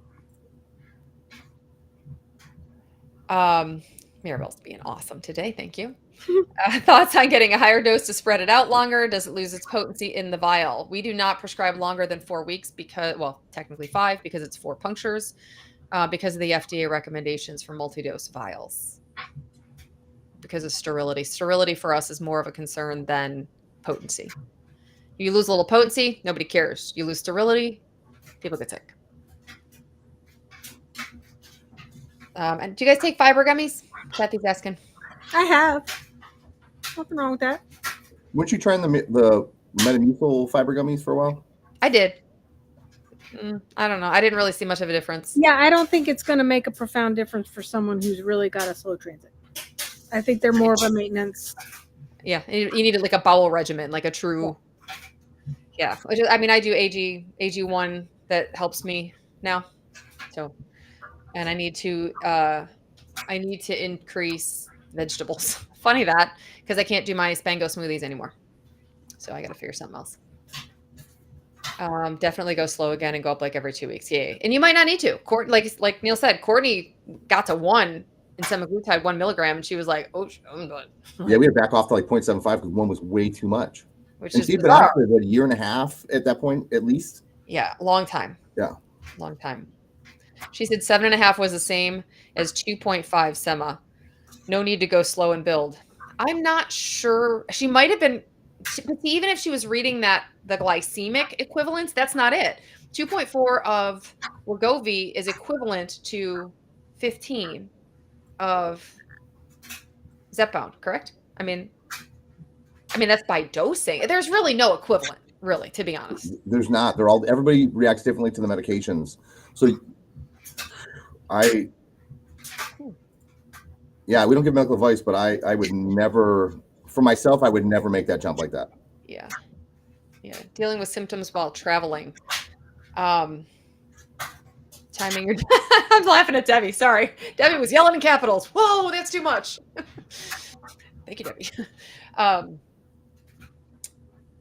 [SPEAKER 1] Mirabelle's being awesome today. Thank you. Thoughts on getting a higher dose to spread it out longer? Does it lose its potency in the vial? We do not prescribe longer than 4 weeks because, well, technically 5 because it's 4 punctures, because of the FDA recommendations for multi-dose vials. Because of sterility. Sterility for us is more of a concern than potency. You lose a little potency, nobody cares. You lose sterility, people get sick. And do you guys take fiber gummies? Kathy's asking.
[SPEAKER 3] I have. Nothing wrong with that.
[SPEAKER 2] Weren't you trying the Metamucil fiber gummies for a while?
[SPEAKER 1] I did. I don't know. I didn't really see much of a difference.
[SPEAKER 3] Yeah, I don't think it's going to make a profound difference for someone who's really got a slow transit. I think they're more of a maintenance.
[SPEAKER 1] Yeah, you need like a bowel regimen, like a true. Yeah, I mean, I do AG1 that helps me now. So, and I need to increase vegetables. Funny that, because I can't do my Spango smoothies anymore. So I got to figure something else. Definitely go slow again and go up like every 2 weeks. Yeah, and you might not need to. Like Neil said, Courtney got to 1 in semaglutide 1 milligram, and she was like, "Oh, I'm done."
[SPEAKER 2] Yeah, we had to back off to like 0.75 because 1 was way too much.
[SPEAKER 1] Which
[SPEAKER 2] and
[SPEAKER 1] is
[SPEAKER 2] she'd been out for a year and a half at that point, at least.
[SPEAKER 1] Yeah, long time.
[SPEAKER 2] Yeah,
[SPEAKER 1] long time. She said 7.5 was the same as 2.5 sema. No need to go slow and build. I'm not sure. She might have been, but even if she was reading the glycemic equivalence, that's not it. 2.4 of Wegovy is equivalent to 15 of Zepbound, correct? I mean that's by dosing. There's really no equivalent, really, to be honest.
[SPEAKER 2] There's not. Everybody reacts differently to the medications. So we don't give medical advice, but I would never, for myself, I would never make that jump like that.
[SPEAKER 1] Yeah. Dealing with symptoms while traveling. Timing your. I'm laughing at Debbie. Sorry, Debbie was yelling in capitals. Whoa, that's too much. Thank you, Debbie.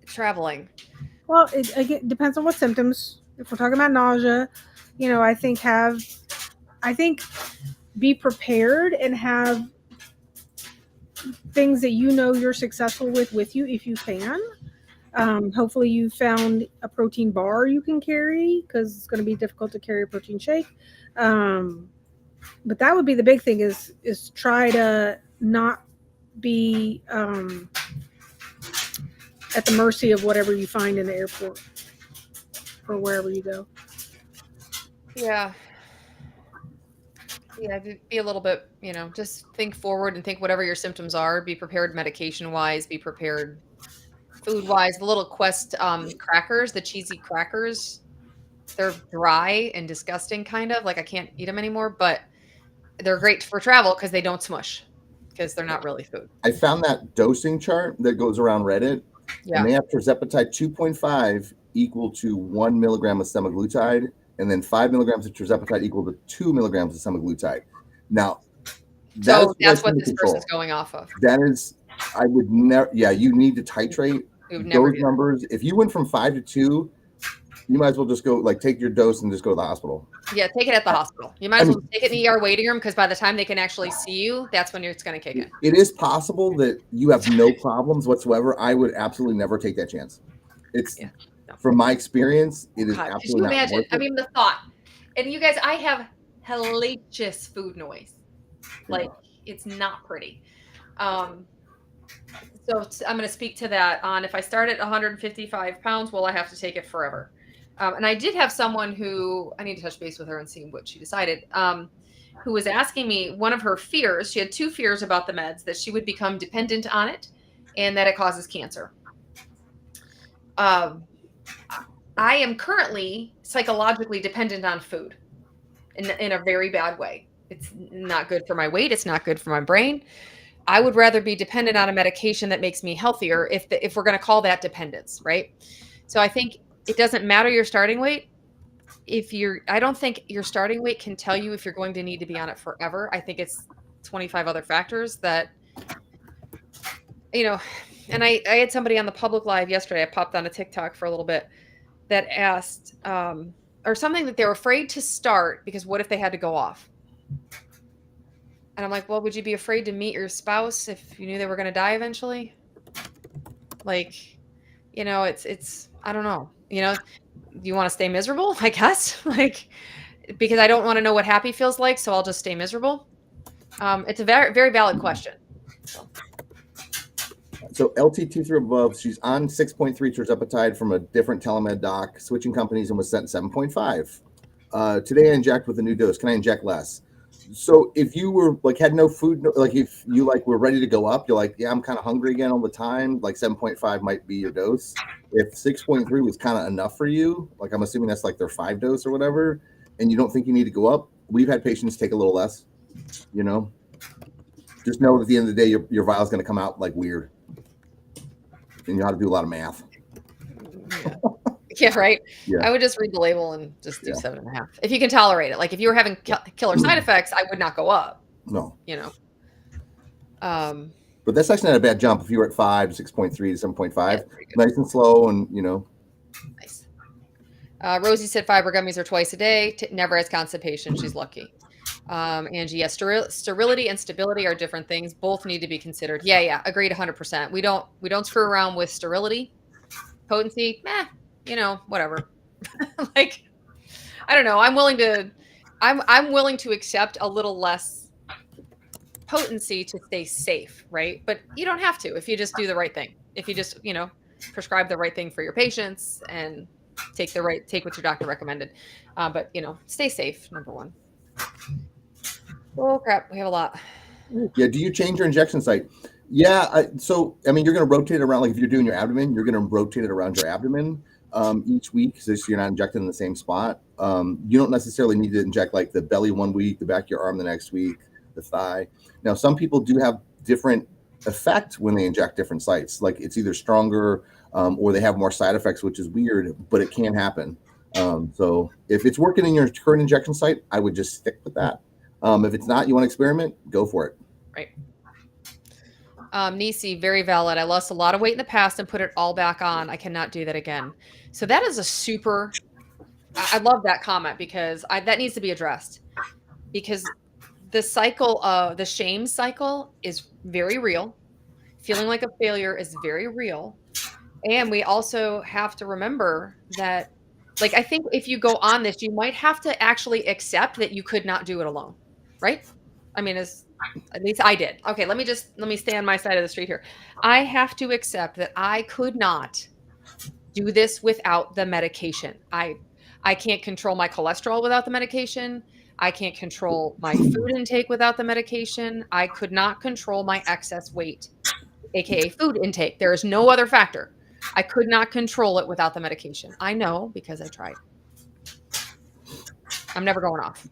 [SPEAKER 1] Traveling.
[SPEAKER 3] Well, it depends on what symptoms. If we're talking about nausea, I think be prepared and have things that you're successful with you if you can. Hopefully you found a protein bar you can carry, because it's going to be difficult to carry a protein shake. But that would be the big thing is try to not be at the mercy of whatever you find in the airport or wherever you go.
[SPEAKER 1] Yeah, be a little bit, just think forward and think whatever your symptoms are. Be prepared medication-wise. Be prepared food-wise. The little Quest crackers, the cheesy crackers, they're dry and disgusting, kind of. Like, I can't eat them anymore, but they're great for travel because they don't smush, because they're not really food.
[SPEAKER 2] I found that dosing chart that goes around Reddit. Yeah. And they have tirzepatide 2.5 equal to 1 milligram of semaglutide, and then 5 milligrams of tirzepatide equal to 2 milligrams of semaglutide. Now,
[SPEAKER 1] that's what this person's going off of.
[SPEAKER 2] That is, I would never. Yeah, you need to titrate those numbers. If you went from 5 to 2, You might as well just go, like, take your dose and just go to the hospital.
[SPEAKER 1] Yeah, take it at the hospital. You might as well take it in the ER waiting room, because by the time they can actually see you, that's when it's going to kick in.
[SPEAKER 2] It is possible that you have no problems whatsoever. I would absolutely never take that chance. It's
[SPEAKER 1] Yeah, no.
[SPEAKER 2] From my experience, it is
[SPEAKER 1] God, could you
[SPEAKER 2] absolutely not
[SPEAKER 1] imagine?
[SPEAKER 2] worth
[SPEAKER 1] I
[SPEAKER 2] it.
[SPEAKER 1] mean, the thought. And you guys, I have hellacious food noise. Like, it's not pretty. So I'm going to speak to that on, if I start at 155 pounds, will I have to take it forever? And I did have someone who, I need to touch base with her and see what she decided, who was asking me, one of her fears, she had two fears about the meds, that she would become dependent on it and that it causes cancer. I am currently psychologically dependent on food in a very bad way. It's not good for my weight. It's not good for my brain. I would rather be dependent on a medication that makes me healthier, if we're going to call that dependence, right? So I think it doesn't matter your starting weight. I don't think your starting weight can tell you if you're going to need to be on it forever. I think it's 25 other factors that, and I had somebody on the public live yesterday. I popped on a TikTok for a little bit that asked, or something, that they were afraid to start because what if they had to go off? And I'm like, well, would you be afraid to meet your spouse if you knew they were going to die eventually? Like, it's, I don't know, you want to stay miserable, I guess, like, because I don't want to know what happy feels like. So I'll just stay miserable. It's a very, very valid question.
[SPEAKER 2] So LT23 above, she's on 6.3 tirzepatide from a different telemed doc, switching companies, and was sent 7.5. Today I inject with a new dose. Can I inject less? So if you were like had no food, like if you like were ready to go up, you're like, yeah, I'm kind of hungry again all the time, like 7.5 might be your dose. If 6.3 was kind of enough for you, like I'm assuming that's like their 5 dose or whatever, and you don't think you need to go up, we've had patients take a little less. Just know that at the end of the day, your vial is going to come out like weird, and you have to do a lot of math.
[SPEAKER 1] Yeah, right.
[SPEAKER 2] Yeah.
[SPEAKER 1] I would just read the label and just do 7.5 if you can tolerate it. Like if you were having killer side effects, I would not go up.
[SPEAKER 2] No.
[SPEAKER 1] But
[SPEAKER 2] that's actually not a bad jump if you were at 5 to 6.3 to 7.5. Nice and slow, and
[SPEAKER 1] Nice. Rosie said fiber gummies are twice a day. Never has constipation. She's lucky. Angie, yes, sterility and stability are different things. Both need to be considered. Yeah, agreed 100%. We don't screw around with sterility. Potency, whatever. Like, I don't know. I'm willing to accept a little less potency to stay safe, right? But you don't have to if you just do the right thing. If you just, prescribe the right thing for your patients and take what your doctor recommended. But stay safe, number one. Oh crap, we have a lot.
[SPEAKER 2] Yeah, do you change your injection site? Yeah, so you're going to rotate it around. Like if you're doing your abdomen, you're going to rotate it around your abdomen each week, so you're not injecting in the same spot. You don't necessarily need to inject like the belly one week, the back of your arm the next week, the thigh. Now, some people do have different effect when they inject different sites. Like it's either stronger or they have more side effects, which is weird, but it can happen. So if it's working in your current injection site, I would just stick with that. If it's not, you want to experiment, go for it.
[SPEAKER 1] Right. Nisi, very valid. I lost a lot of weight in the past and put it all back on. I cannot do that again. So that is I love that comment because that needs to be addressed, because the shame cycle is very real. Feeling like a failure is very real. And we also have to remember that, like, I think if you go on this, you might have to actually accept that you could not do it alone. Right? I mean, at least I did. Okay, let me stay on my side of the street here. I have to accept that I could not do this without the medication. I can't control my cholesterol without the medication. I can't control my food intake without the medication. I could not control my excess weight, aka food intake. There is no other factor. I could not control it without the medication. I know because I tried. I'm never going off.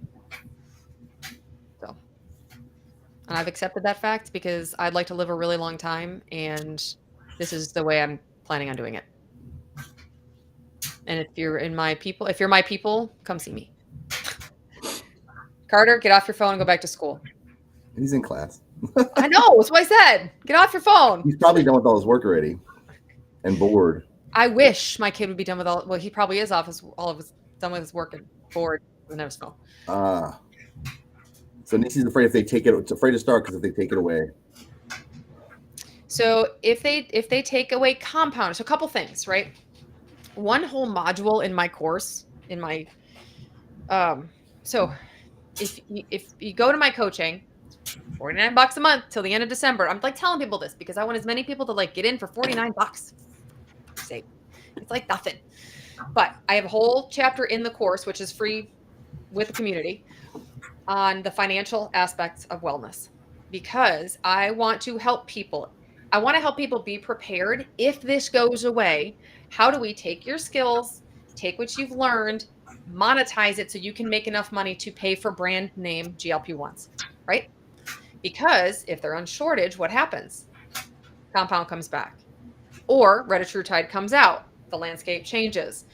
[SPEAKER 1] And I've accepted that fact because I'd like to live a really long time, and this is the way I'm planning on doing it. And if you're my people, come see me. Carter, get off your phone and go back to school.
[SPEAKER 2] He's in class.
[SPEAKER 1] I know. That's what I said. Get off your phone.
[SPEAKER 2] He's probably done with all his work already and bored.
[SPEAKER 1] I wish my kid would be done with he probably is done with his work and bored with no snow.
[SPEAKER 2] So Nisi's afraid if they take it, it's afraid to start because if they take it away.
[SPEAKER 1] So if they take away compound, so a couple things, right? One whole module in my course, so if you go to my coaching, $49 a month till the end of December. I'm like telling people this because I want as many people to like get in for $49. Say it's like nothing. But I have a whole chapter in the course, which is free with the community, on the financial aspects of wellness because I want to help people. I want to help people be prepared if this goes away. How do we take your skills, take what you've learned, monetize it so you can make enough money to pay for brand name GLP1s, right? Because if they're on shortage, what happens? Compound comes back. Or retatrutide comes out. The landscape changes.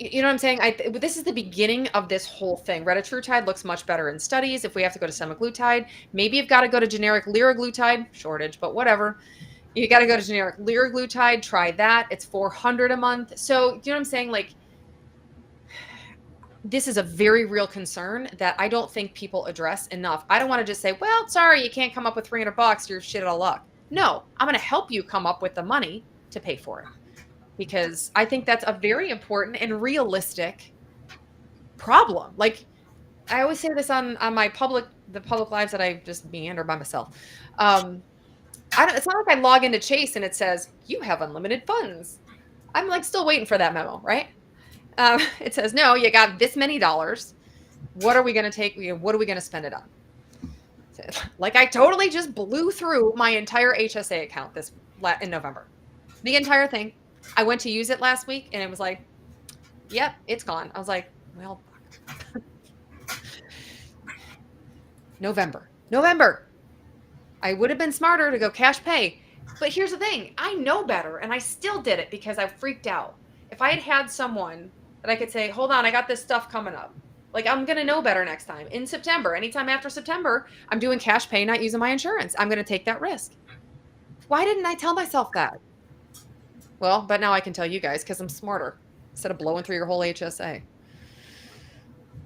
[SPEAKER 1] You know what I'm saying? This is the beginning of this whole thing. Retatrutide looks much better in studies. If we have to go to semaglutide, maybe you've got to go to generic liraglutide, shortage, but whatever. You got to go to generic liraglutide, try that. It's $400 a month. So, you know what I'm saying? Like, this is a very real concern that I don't think people address enough. I don't want to just say, well, sorry, you can't come up with $300. You're shit out of luck. No, I'm going to help you come up with the money to pay for it because I think that's a very important and realistic problem. Like I always say this on my the public lives that I just meander by myself. It's not like I log into Chase and it says you have unlimited funds. I'm like still waiting for that memo, right? It says, no, you got this many dollars. What are we going to take? What are we going to spend it on? Like I totally just blew through my entire HSA account in November. The entire thing. I went to use it last week and it was like, yep, it's gone. I was like, well, fuck. November. I would have been smarter to go cash pay. But here's the thing. I know better and I still did it because I freaked out. If I had someone that I could say, hold on, I got this stuff coming up. Like, I'm going to know better next time. In September, anytime after September, I'm doing cash pay, not using my insurance. I'm going to take that risk. Why didn't I tell myself that? Well, but now I can tell you guys because I'm smarter instead of blowing through your whole HSA.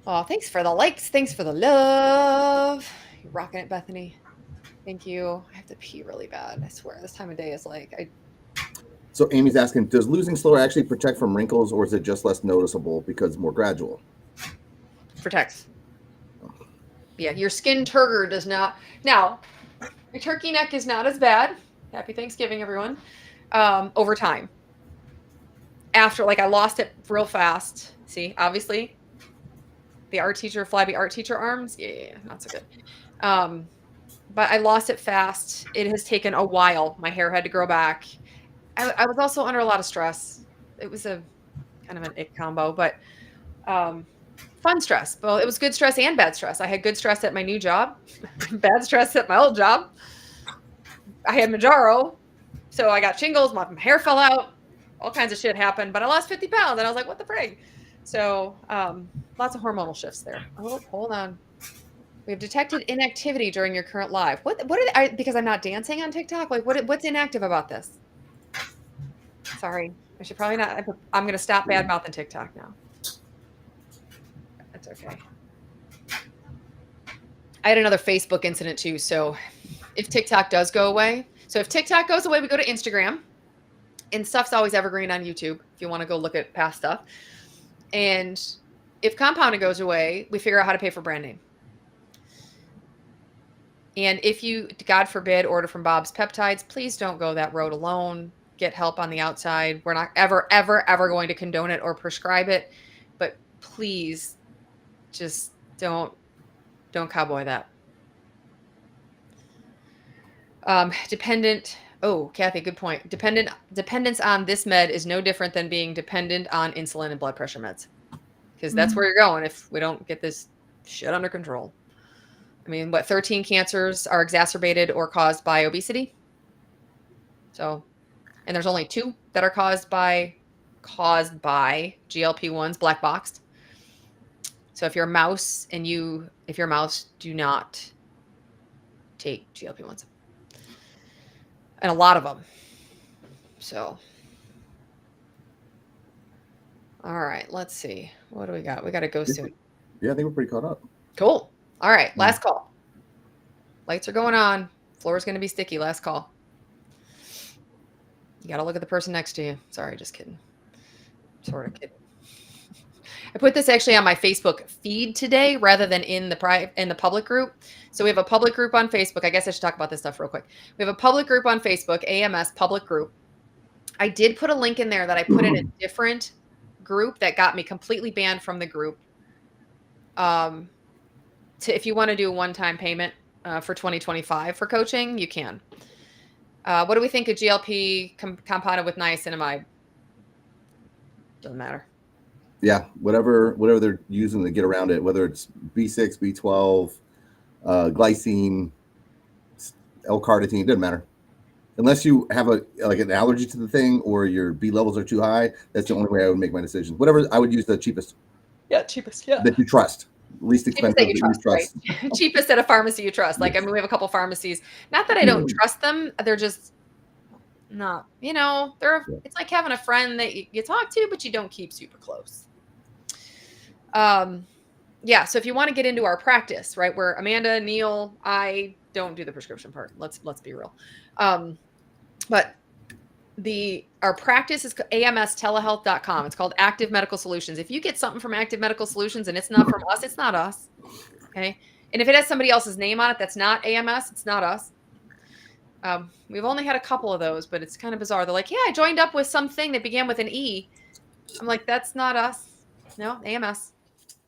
[SPEAKER 1] Oh, thanks for the likes. Thanks for the love. You're rocking it, Bethany. Thank you. I have to pee really bad. I swear this time of day is like,
[SPEAKER 2] So Amy's asking, does losing slower actually protect from wrinkles or is it just less noticeable because it's more gradual?
[SPEAKER 1] Protects. Yeah, your skin turgor does not. Now, your turkey neck is not as bad. Happy Thanksgiving, everyone. Over time. After, like, I lost it real fast. See, obviously, the flabby art teacher arms, yeah, not so good. But I lost it fast. It has taken a while. My hair had to grow back. I was also under a lot of stress. It was a kind of an ick combo, but fun stress. Well, it was good stress and bad stress. I had good stress at my new job, bad stress at my old job. I had Manjaro, so I got shingles. My hair fell out. All kinds of shit happened, but I lost 50 pounds, and I was like, what the frig? So lots of hormonal shifts there. Oh, hold on. We have detected inactivity during your current live. What are they, because I'm not dancing on TikTok? Like, what's inactive about this? Sorry. I should probably not. I'm going to stop bad mouthing TikTok now. That's okay. I had another Facebook incident too. So if TikTok does go away, we go to Instagram, and stuff's always evergreen on YouTube if you want to go look at past stuff. And if compounding goes away, we figure out how to pay for brand name. And if you, God forbid, order from Bob's Peptides, please don't go that road alone. Get help on the outside. We're not ever going to condone it or prescribe it, but please just don't cowboy that. Kathy, good point. Dependence on this med is no different than being dependent on insulin and blood pressure meds, because that's where you're going if we don't get this shit under control. I mean, 13 cancers are exacerbated or caused by obesity. So, and there's only 2 that are caused by GLP1s, black boxed. So if you're a mouse do not take GLP1s. And a lot of them. So All right, let's see. What do we got? We got to go soon.
[SPEAKER 2] Yeah, I think we're pretty caught up.
[SPEAKER 1] Cool. All right, last call. Lights are going on. Floor is going to be sticky. Last call. You got to look at the person next to you. Sorry, just kidding. Sort of kidding. I put this actually on my Facebook feed today rather than in the public group. So we have a public group on Facebook. I guess I should talk about this stuff real quick. We have a public group on Facebook, AMS public group. I did put a link in there that I put in a different group that got me completely banned from the group. If you want to do a one-time payment for 2025 for coaching, you can. What do we think of GLP compounded with niacinamide? Doesn't matter.
[SPEAKER 2] Yeah, whatever they're using to get around it, whether it's B6, B12, glycine, L-carnitine, doesn't matter. Unless you have an allergy to the thing or your B levels are too high, that's the only way I would make my decision. Whatever, I would use the cheapest.
[SPEAKER 1] Yeah, cheapest. Yeah,
[SPEAKER 2] that you trust, least expensive that you trust.
[SPEAKER 1] Right? Cheapest at a pharmacy you trust. Like, I mean, we have a couple pharmacies. Not that I don't trust them; they're just not. It's like having a friend that you talk to, but you don't keep super close. Yeah. So if you want to get into our practice, right, where Amanda, Neil, I don't do the prescription part. Let's be real. But our practice is amstelehealth.com. It's called Active Medical Solutions. If you get something from Active Medical Solutions and it's not from us, it's not us. Okay. And if it has somebody else's name on it that's not AMS, it's not us. We've only had a couple of those, but it's kind of bizarre. They're like, yeah, I joined up with something that began with an E. I'm like, that's not us. No, AMS.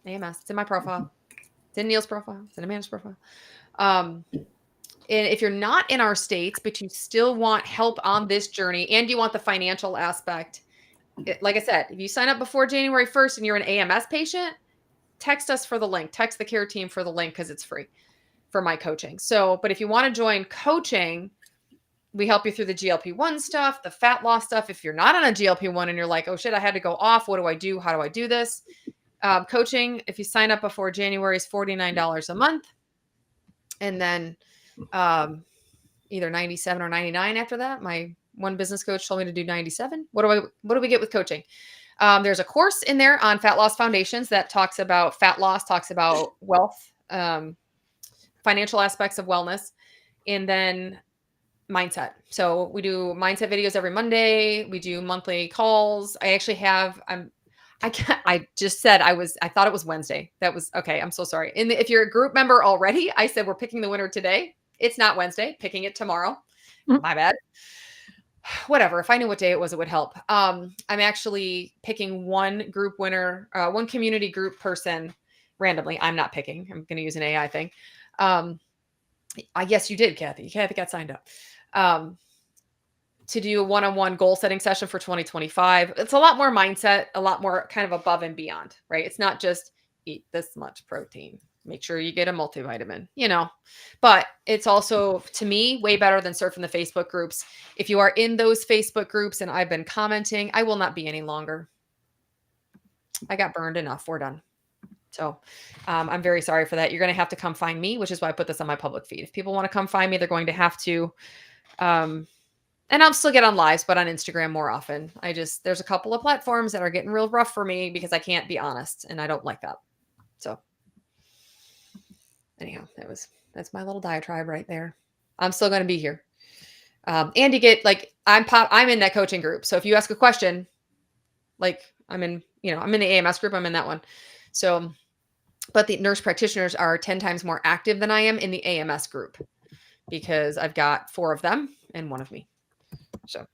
[SPEAKER 1] It's in my profile. It's in Neil's profile. It's in Amanda's profile. And if you're not in our states, but you still want help on this journey and you want the financial aspect, like I said, if you sign up before January 1st and you're an AMS patient, text us for the link. Text the care team for the link because it's free for my coaching. So, but if you want to join coaching, we help you through the GLP-1 stuff, the fat loss stuff. If you're not on a GLP-1 and you're like, oh shit, I had to go off. What do I do? How do I do this? Coaching, if you sign up before January, is $49 a month. And then either 97 or 99 after that. My one business coach told me to do 97. What do we get with coaching? There's a course in there on fat loss foundations that talks about fat loss, talks about wealth, financial aspects of wellness, and then mindset. So we do mindset videos every Monday. We do monthly calls. I actually have, I just said I thought it was Wednesday. That was okay. I'm so sorry. If you're a group member already, I said we're picking the winner today. It's not Wednesday, picking it tomorrow. My bad. Whatever. If I knew what day it was, it would help. I'm actually picking one group winner, one community group person randomly. I'm not picking. I'm going to use an AI thing. I guess you did, Kathy. Kathy got signed up. To do a one-on-one goal setting session for 2025. It's a lot more mindset, a lot more kind of above and beyond, right? It's not just eat this much protein, make sure you get a multivitamin, but it's also, to me, way better than surfing the Facebook groups. If you are in those Facebook groups and I've been commenting, I will not be any longer. I got burned enough. We're done. So I'm very sorry for that. You're going to have to come find me, which is why I put this on my public feed. If people want to come find me, they're going to have to, and I'll still get on lives, but on Instagram more often. There's a couple of platforms that are getting real rough for me because I can't be honest and I don't like that. So anyhow, that's my little diatribe right there. I'm still going to be here. And you get I'm in that coaching group. So if you ask a question, like I'm in the AMS group, I'm in that one. So, but the nurse practitioners are 10 times more active than I am in the AMS group because I've got 4 of them and 1 of me. So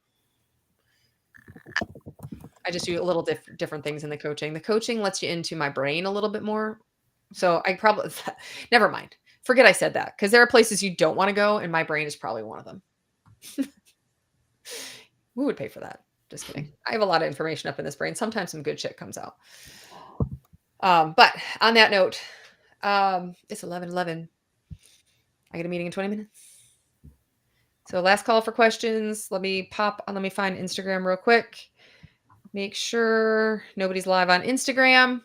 [SPEAKER 1] I just do a little different things in the coaching. The coaching lets you into my brain a little bit more. So I probably, never mind. Forget I said that because there are places you don't want to go and my brain is probably one of them. We would pay for that. Just kidding. I have a lot of information up in this brain. Sometimes some good shit comes out. But on that note, it's 11:11. I get a meeting in 20 minutes. So last call for questions. Let me find Instagram real quick. Make sure nobody's live on Instagram.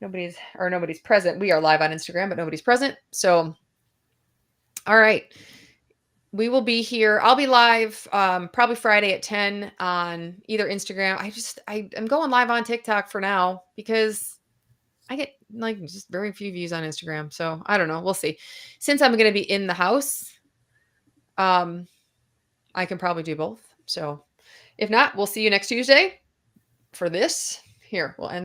[SPEAKER 1] Nobody's present. We are live on Instagram, but nobody's present. So, all right. we will be here. I'll be live probably Friday at 10 on either Instagram. I'm going live on TikTok for now because I get like just very few views on Instagram. So I don't know. We'll see. Since I'm going to be in the house, I can probably do both. So if not, we'll see you next Tuesday for this. Here, we'll end.